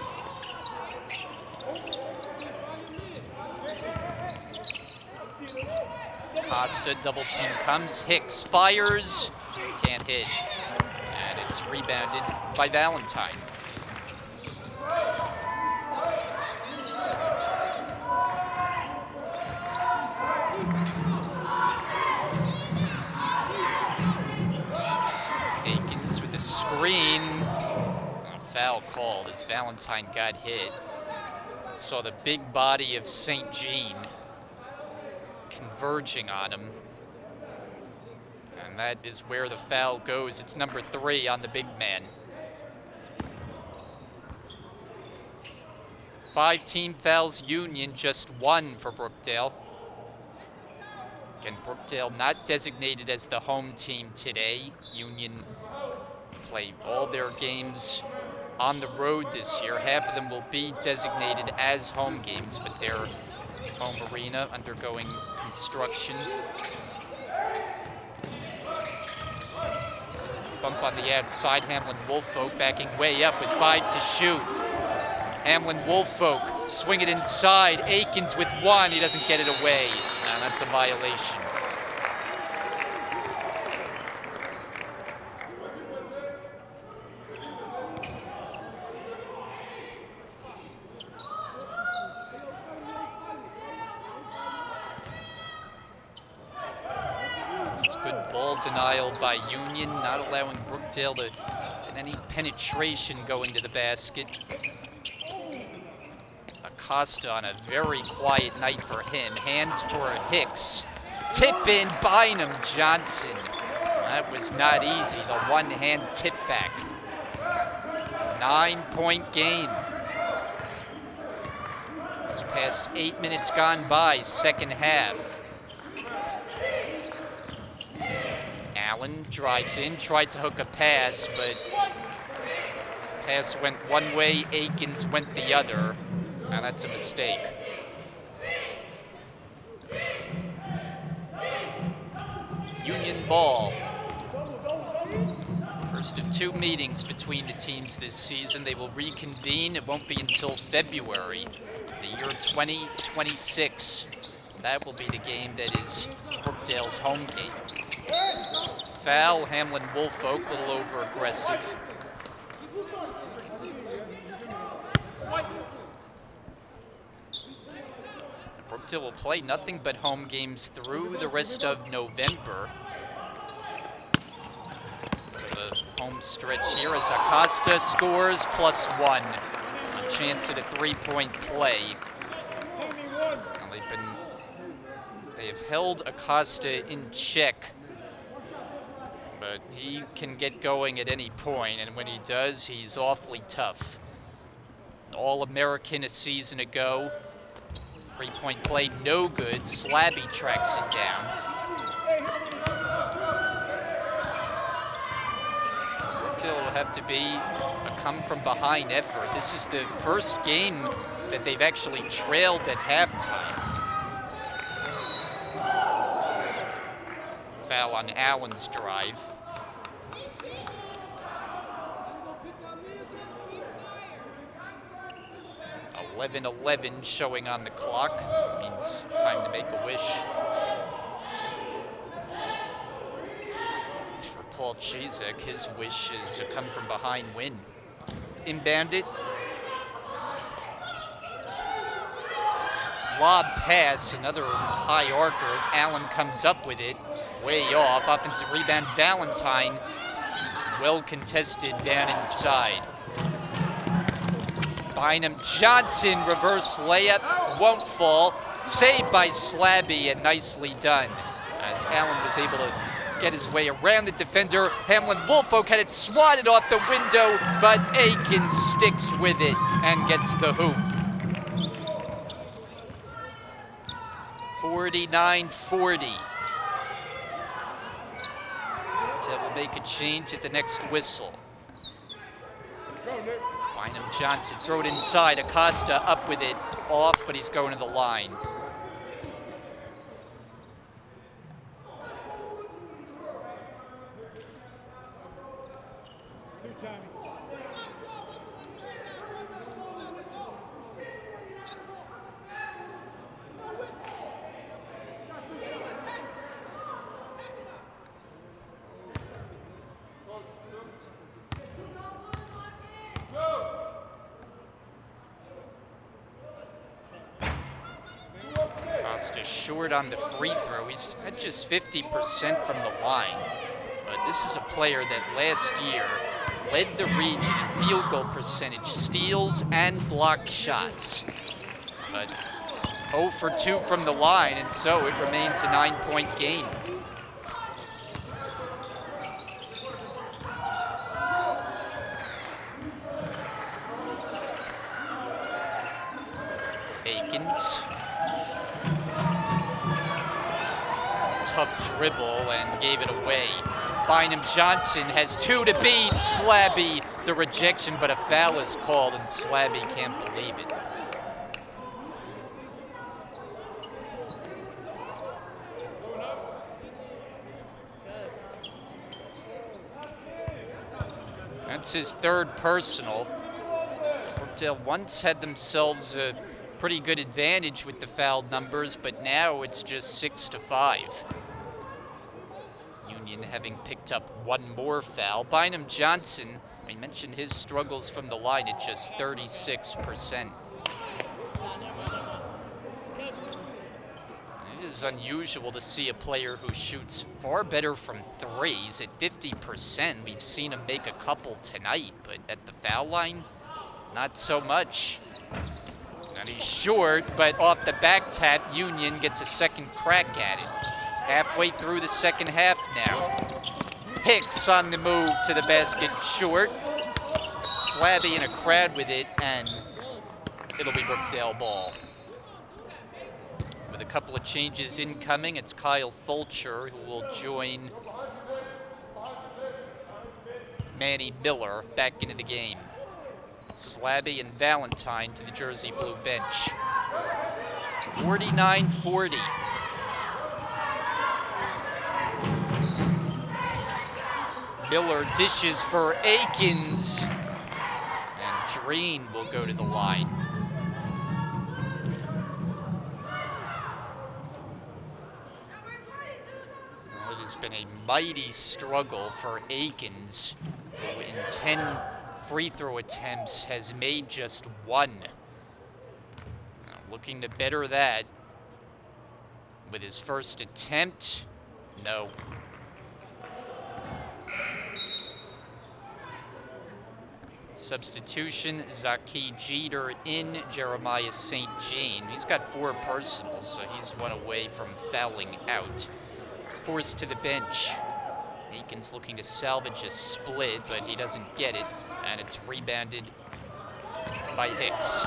Costa double team comes. Hicks fires. Can't hit. And it's rebounded by Valentine. Akins with a screen. A foul called as Valentine got hit. Saw the big body of St. Jean converging on him. And that is where the foul goes. It's number 3 on the big man. 5 team fouls Union, just 1 for Brookdale. Again, Brookdale not designated as the home team today. Union play all their games on the road this year. Half of them will be designated as home games, but their home arena undergoing construction. Bump on the outside, Hamlin Woolfolk backing way up with 5 to shoot. Hamlin Woolfolk swing it inside. Akins with 1, he doesn't get it away. And that's a violation. It's good ball denial by Union, not allowing Brookdale to get any penetration going to the basket. Acosta on a very quiet night for him. Hands for Hicks. Tip in, Bynum Johnson. That was not easy, the one-hand tip back. 9-point game. It's past 8 minutes gone by, second half. Allen drives in, tried to hook a pass, but pass went one way, Akins went the other. And that's a mistake. Union ball. First of 2 meetings between the teams this season. They will reconvene. It won't be until February, the year 2026. That will be the game that is Brookdale's home game. Foul, Hamlin Woolfolk, a little over-aggressive. Brookdale will play nothing but home games through the rest of November. The home stretch here as Acosta scores +1. A chance at a 3-point play. And they have held Acosta in check, but he can get going at any point, and when he does, he's awfully tough. All-American a season ago. 3-point play, no good. Slabby tracks it down. Brookdale will have to be a come-from-behind effort. This is the first game that they've actually trailed at halftime. Foul on Allen's drive. 11:11 showing on the clock. Means time to make a wish. For Paul Chizek, his wish is a come-from-behind win. Inbound it. Lob pass, another high arcer. Allen comes up with it, way off. Offensive rebound, Valentine. Well contested down inside. Bynum Johnson, reverse layup, won't fall. Saved by Slabby and nicely done. As Allen was able to get his way around the defender. Hamlin Woolfolk had it swatted off the window, but Akins sticks with it and gets the hoop. 49-40. Brookdale will make a change at the next whistle. Bynum Johnson, throw it inside. Acosta up with it, off, but he's going to the line. Acosta short on the free throw. He's at just 50% from the line. But this is a player that last year led the region in field goal percentage, steals, and blocked shots. But 0 for 2 from the line, and so it remains a 9-point game. Akins. Tough dribble and gave it away. Bynum Johnson has 2 to beat. Slabby, the rejection, but a foul is called, and Slabby can't believe it. That's his 3rd personal. Brookdale once had themselves a pretty good advantage with the foul numbers, but now it's just 6-5. Union having picked up 1 more foul. Bynum Johnson, we mentioned his struggles from the line at just 36%. It is unusual to see a player who shoots far better from threes at 50%. We've seen him make a couple tonight, but at the foul line, not so much. And he's short, but off the back tap, Union gets a second crack at it. Halfway through the second half now. Hicks on the move to the basket, short. Slabby in a crowd with it, and it'll be Brookdale ball. With a couple of changes incoming, it's Kyle Fulcher who will join Manny Miller back into the game. Slabby and Valentine to the Jersey Blue bench. 49-40. Miller dishes for Akins, and Dreen will go to the line. Well, it has been a mighty struggle for Akins, who in 10 free throw attempts has made just 1. Now, looking to better that with his first attempt. No. Substitution, Zaki Jeter in, Jeremiah St. Jean. He's got 4 personals, so he's 1 away from fouling out. Forced to the bench. Akins looking to salvage a split, but he doesn't get it, and it's rebounded by Hicks.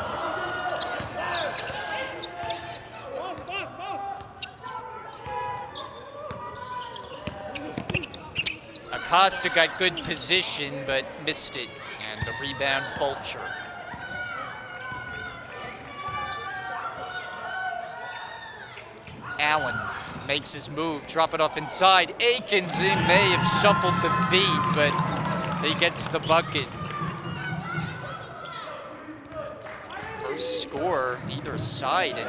Acosta got good position, but missed it. And the rebound, Fulcher. Allen makes his move, drop it off inside. Akins, he may have shuffled the feet, but he gets the bucket. First score, either side, in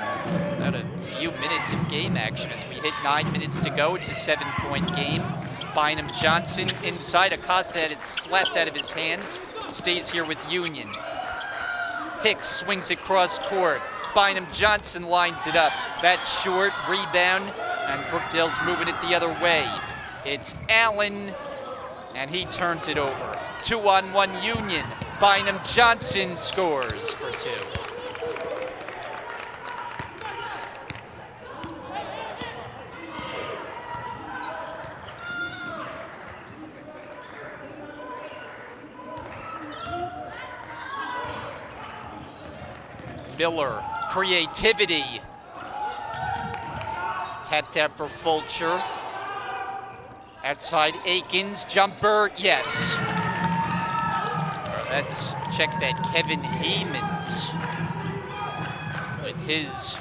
about a few minutes of game action. As we hit 9 minutes to go, it's a 7-point game. Bynum Johnson inside. Acosta had it slapped out of his hands. Stays here with Union. Hicks swings it cross court. Bynum Johnson lines it up. That's short, rebound, and Brookdale's moving it the other way. It's Allen, and he turns it over. 2-on-1 Union. Bynum Johnson scores for 2. Miller, creativity. Tap for Fulcher. Outside Akins, jumper, yes. Let's check that Kevin Heemans with his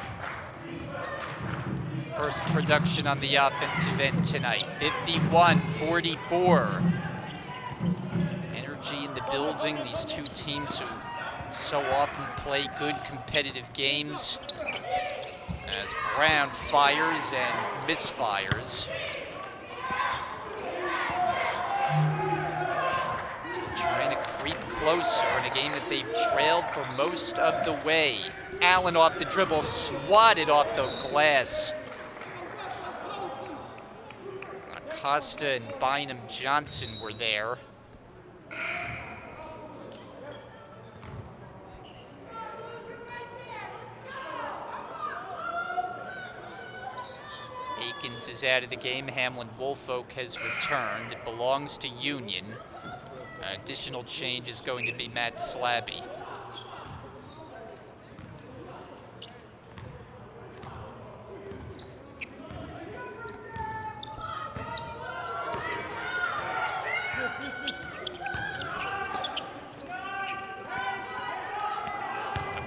first production on the offensive end tonight. 51-44. Energy in the building. These two teams who so often play good competitive games. As Brown fires and misfires. Trying to creep closer in a game that they've trailed for most of the way. Allen off the dribble, swatted off the glass. Acosta and Bynum Johnson were there. Akins is out of the game. Hamlin Woolfolk has returned. It belongs to Union. Additional change is going to be Matt Slabby.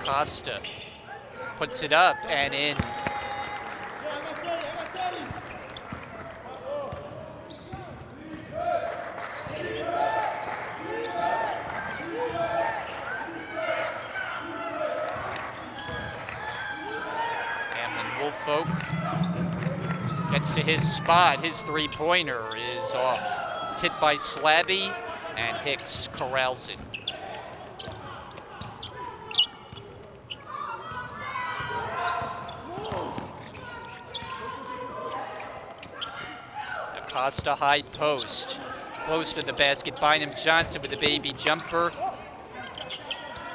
Acosta puts it up and in. Woolfolk gets to his spot. His three-pointer is off. Tipped by Slabby, and Hicks corrals it. Acosta high post. Close to the basket. Bynum Johnson with a baby jumper.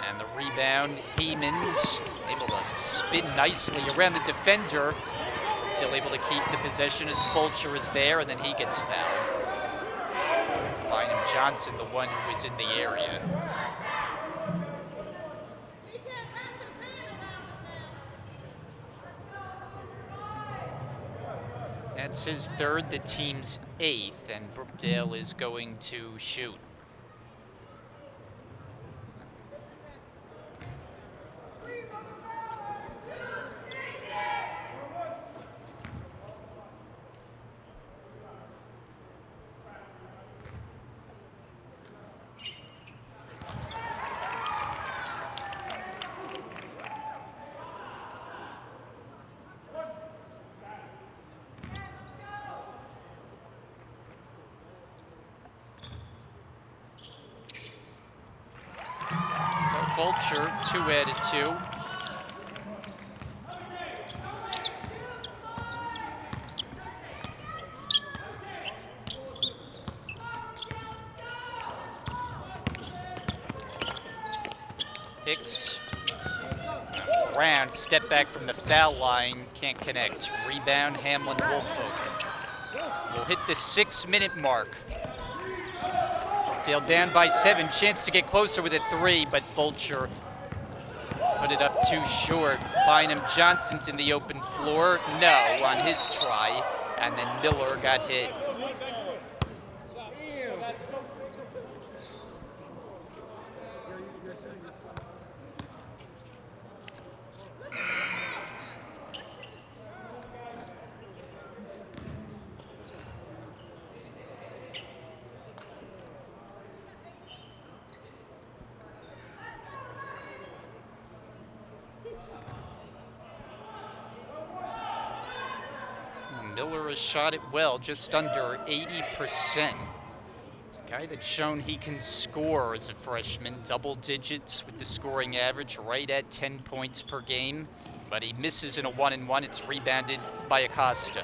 And the rebound, Heemans able to spin nicely around the defender. Still able to keep the possession as Fulcher is there, and then he gets fouled. Bynum Johnson, the one who was in the area. That's his third, the team's 8th, and Brookdale is going to shoot. Fulcher, 2 out of 2. Hicks. Brown, step back from the foul line, can't connect. Rebound, Hamlin Woolfolk. We'll hit the 6-minute mark. Brookdale down by 7, chance to get closer with a 3, but Fulcher put it up too short. Bynum Johnson's in the open floor, no, on his try, and then Miller got hit. Miller has shot it well, just under 80%. It's a guy that's shown he can score as a freshman, double digits with the scoring average, right at 10 points per game, but he misses in a 1-and-1. It's rebounded by Acosta.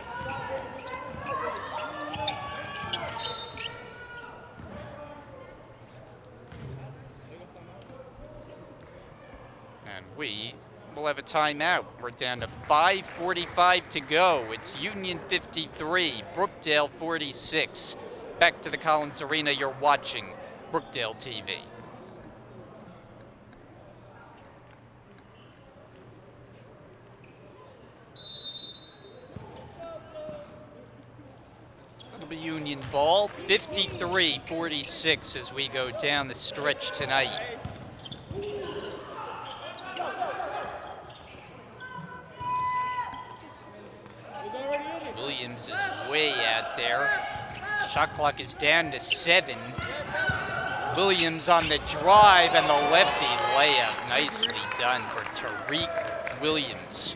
And we'll have a timeout. We're down to 5:45 to go. It's Union 53, Brookdale 46. Back to the Collins Arena, you're watching Brookdale TV. It'll be Union ball, 53-46 as we go down the stretch tonight. Williams is way out there. Shot clock is down to 7. Williams on the drive and the lefty layup. Nicely done for Tariq Williams.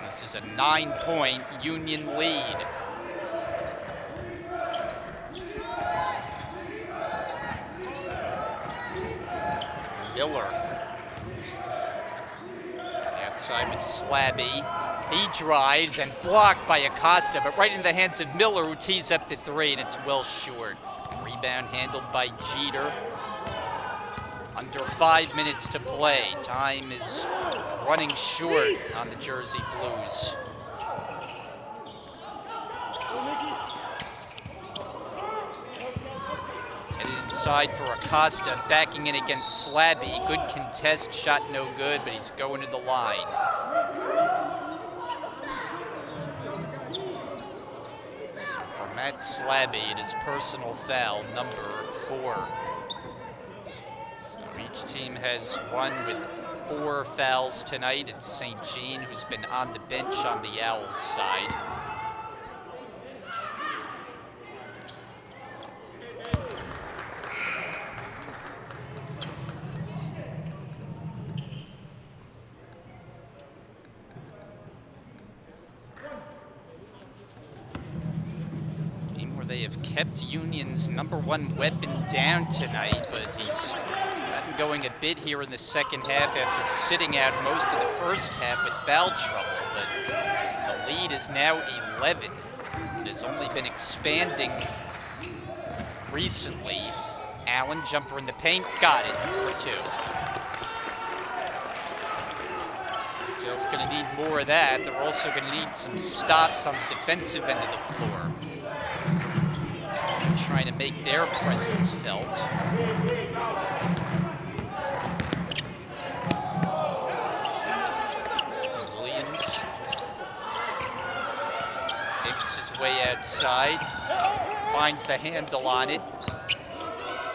This is a 9-point Union lead. Miller. Outside with Slabby. He drives and blocked by Acosta, but right in the hands of Miller, who tees up the 3, and it's well short. Rebound handled by Jeter. Under 5 minutes to play. Time is running short on the Jersey Blues. Headed inside for Acosta, backing in against Slabby. Good contest, shot no good, but he's going to the line. Matt Slabby, it is personal foul number 4. So each team has one with 4 fouls tonight. It's St. Jean, who's been on the bench on the Owls side. They have kept Union's #1 weapon down tonight, but he's gotten going a bit here in the second half after sitting out most of the first half with foul trouble. But the lead is now 11. It has only been expanding recently. Allen, jumper in the paint, got it for 2. Brookdale's going to need more of that. They're also going to need some stops on the defensive end of the floor. Trying to make their presence felt. Williams makes his way outside, finds the handle on it.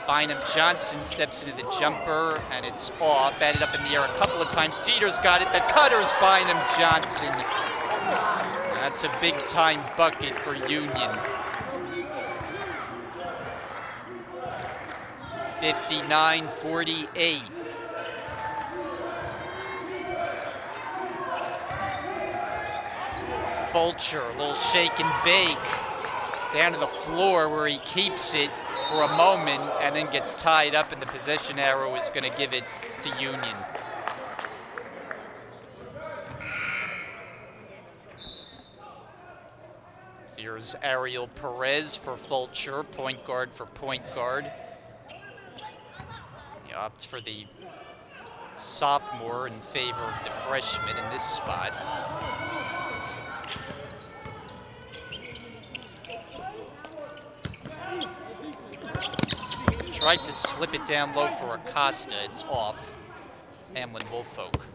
Bynum Johnson steps into the jumper, and it's off. Batted up in the air a couple of times. Jeter's got it. The cutter's Bynum Johnson. That's a big-time bucket for Union. 59-48. Fulcher, a little shake and bake. Down to the floor where he keeps it for a moment and then gets tied up, and the possession arrow is going to give it to Union. Here's Ariel Perez for Fulcher, point guard for point guard. He opts for the sophomore in favor of the freshman in this spot. Tried to slip it down low for Acosta. It's off. Hamlin Woolfolk.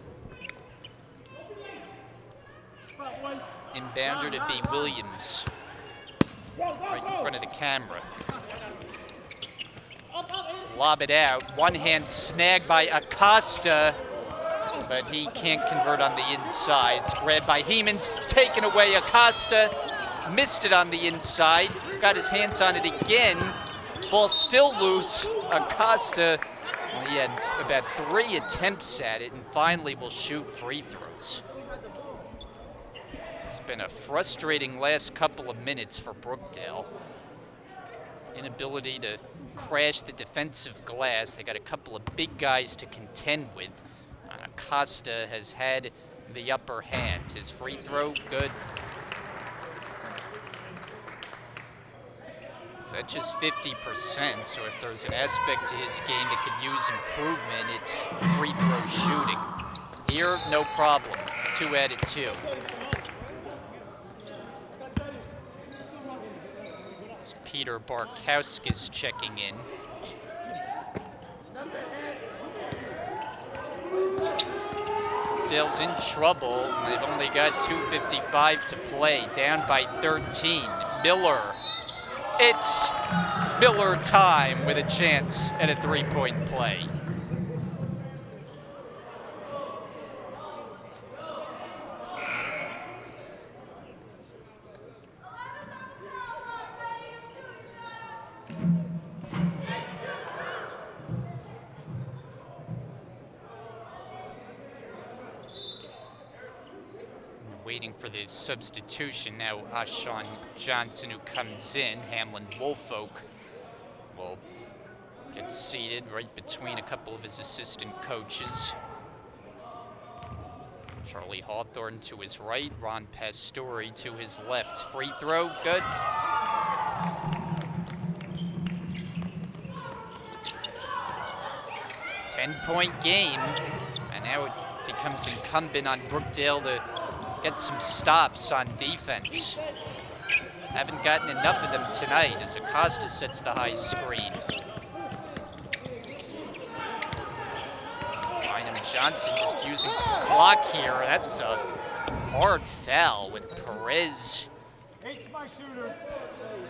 Inbounder to be Williams. Right in front of the camera. Lob it out. One hand snag by Acosta, but he can't convert on the inside. It's grabbed by Hemans, taken away. Acosta missed it on the inside. Got his hands on it again. Ball still loose. Acosta, well, he had about 3 attempts at it and finally will shoot free throws. It's been a frustrating last couple of minutes for Brookdale. Inability to crash the defensive glass. They got a couple of big guys to contend with. Acosta has had the upper hand. His free throw, good. So that's just 50%, so if there's an aspect to his game that could use improvement, it's free throw shooting. Here, no problem. 2 out of 2. It's Peter Barkowskis checking in. Dale's in trouble. They've only got 2:55 to play, down by 13. Miller It's Miller time with a chance at a three-point play. Waiting for the substitution now. Ashawn Johnson, who comes in. Hamlin Woolfolk will get seated right between a couple of his assistant coaches. Charlie Hawthorne to his right, Ron Pastore to his left. Free throw, good. Ten-point game, and now it becomes incumbent on Brookdale to get some stops on defense. Haven't gotten enough of them tonight as Acosta sets the high screen. Bynum Johnson just using some clock here. That's a hard foul with Perez.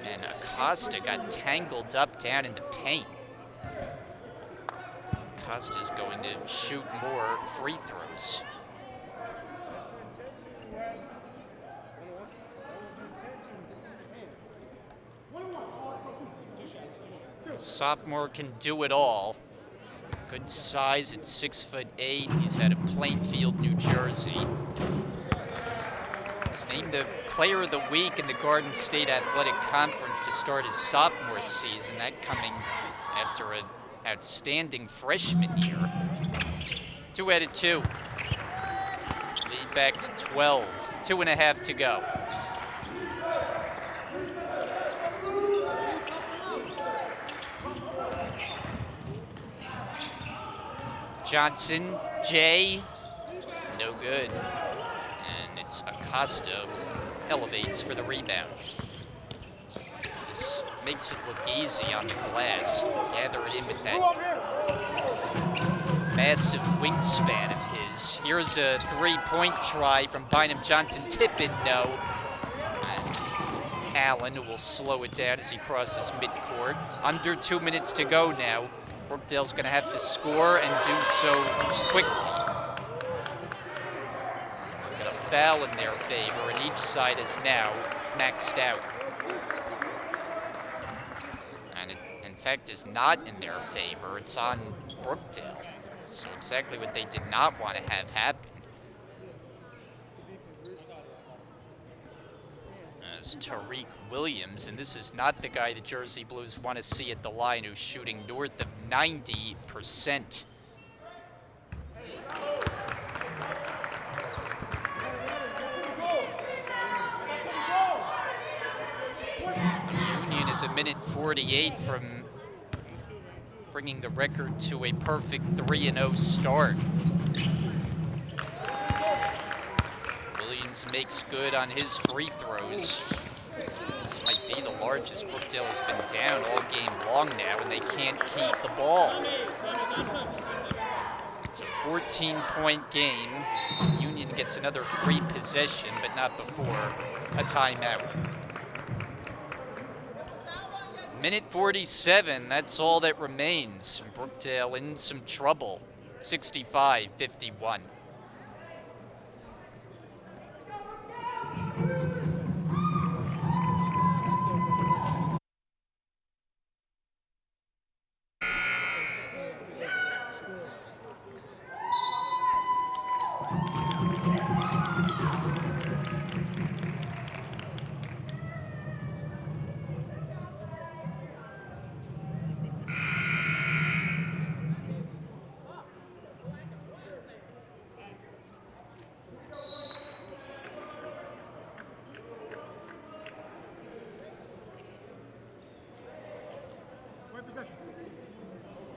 And Acosta got tangled up down in the paint. Acosta's going to shoot more free throws. Sophomore can do it all. Good size at 6'8". He's out of Plainfield, New Jersey. He's named the Player of the Week in the Garden State Athletic Conference to start his sophomore season. That coming after an outstanding freshman year. 2 out of 2. Lead back to 12. 2.5 to go. Johnson, Jay, no good. And it's Acosta who elevates for the rebound. Just makes it look easy on the glass. Gather it in with that massive wingspan of his. Here's a three-point try from Bynum Johnson. Tip in, no. And Allen will slow it down as he crosses midcourt. Under 2 minutes to go now. Brookdale's going to have to score and do so quickly. Got a foul in their favor, and each side is now maxed out. And it, in fact, is not in their favor. It's on Brookdale. So exactly what they did not want to have happen. As Tariq Williams, and this is not the guy the Jersey Blues want to see at the line, who's shooting north of 90%. Union is a minute 48 from bringing the record to a perfect 3-0 start. Williams makes good on his free throws. This might be the largest Brookdale has been down all game long now, and they can't keep the ball. It's a 14-point game. Union gets another free possession, but not before a timeout. Minute 47, that's all that remains. Brookdale in some trouble, 65-51.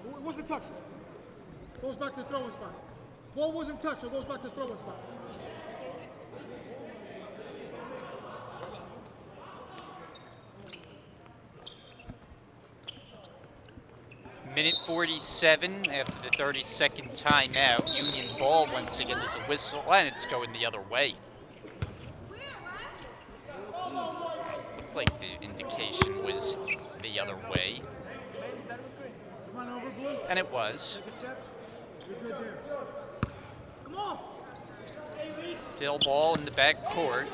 It wasn't touched. Goes back to the throwing spot. Ball wasn't touched, so it goes back to the throwing spot. Minute 47 after the 32nd timeout. Union ball once again. There's a whistle, and it's going the other way. Looked like the indication was the other way. Come on over, Blue. And it was. You're good there. Come on. Still ball in the back court.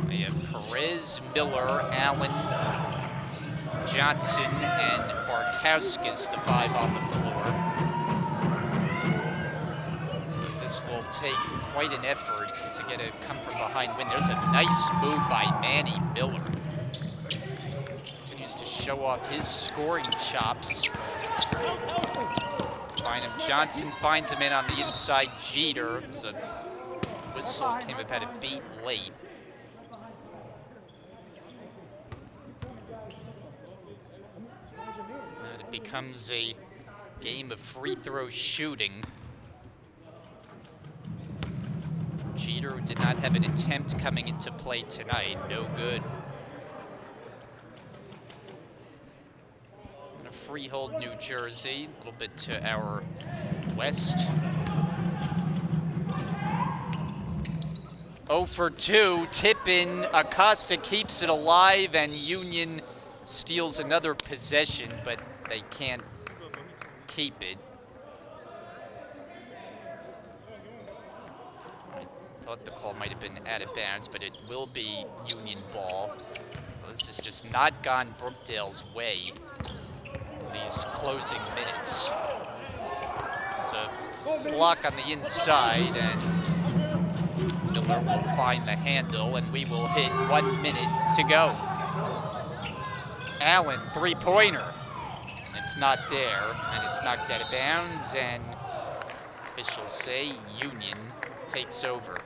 We have Perez, Miller, Allen, Johnson, and Barkowskis, the 5 on the floor. This will take quite an effort to get a come-from-behind win. There's a nice move by Manny Miller. Continues to show off his scoring chops. Bynum Johnson finds him in on the inside. Jeter. It was a whistle, came up, had a beat late. And it becomes a game of free throw shooting. Jeter, who did not have an attempt coming into play tonight, no good. Freehold, New Jersey, a little bit to our west. 0 for 2, tip in, Acosta keeps it alive, and Union steals another possession, but they can't keep it. I thought the call might have been out of bounds, but it will be Union ball. Well, this has just not gone Brookdale's way. These closing minutes. It's a block on the inside, and Miller will find the handle, and we will hit 1 minute to go. Allen, 3-pointer. It's not there, and it's knocked out of bounds, and officials say Union takes over.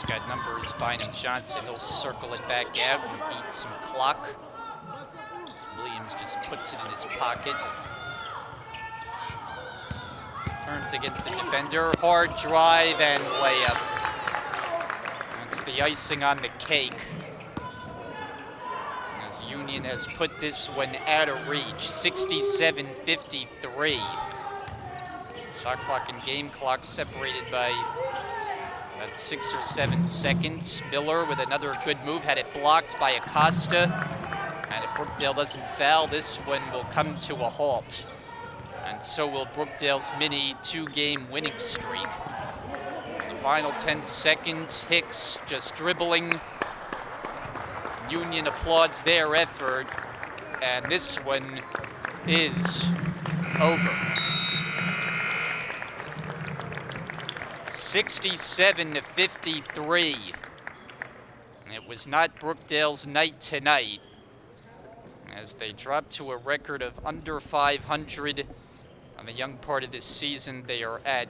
Got numbers, Bynum Johnson, he'll circle it back out and eat some clock. Williams just puts it in his pocket. Turns against the defender, hard drive and layup. That's the icing on the cake. As Union has put this one out of reach, 67-53. Shot clock and game clock separated by about 6 or 7 seconds. Miller with another good move, had it blocked by Acosta. And if Brookdale doesn't foul, this one will come to a halt. And so will Brookdale's mini 2-game winning streak. In the final 10 seconds, Hicks just dribbling. Union applauds their effort. And this one is over. 67-53. It was not Brookdale's night tonight, as they dropped to a record of under 500 on the young part of this season. They are at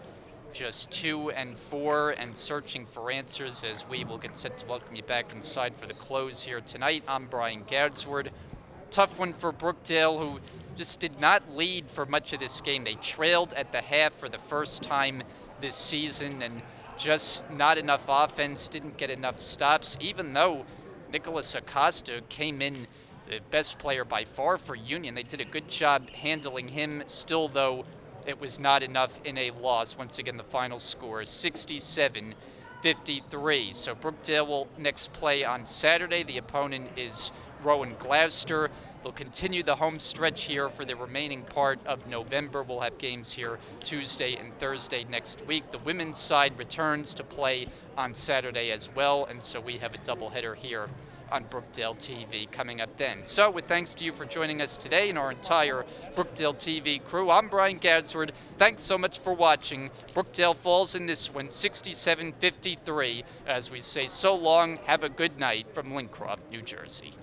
just 2-4 and searching for answers as we will get set to welcome you back inside for the close here tonight. I'm Brian Gadsward. Tough one for Brookdale, who just did not lead for much of this game. They trailed at the half for the first time this season, and just not enough offense, didn't get enough stops, even though Nicholas Acosta came in the best player by far for Union. They did a good job handling him. Still, though, it was not enough in a loss. Once again, the final score is 67-53. So Brookdale will next play on Saturday. The opponent is Rowan Gloucester. They'll continue the home stretch here for the remaining part of November. We'll have games here Tuesday and Thursday next week. The women's side returns to play on Saturday as well, and so we have a doubleheader here on Brookdale TV coming up then. So with thanks to you for joining us today and our entire Brookdale TV crew, I'm Brian Gadsward. Thanks so much for watching. Brookdale falls in this one, 67-53. As we say so long, have a good night from Lincroft, New Jersey.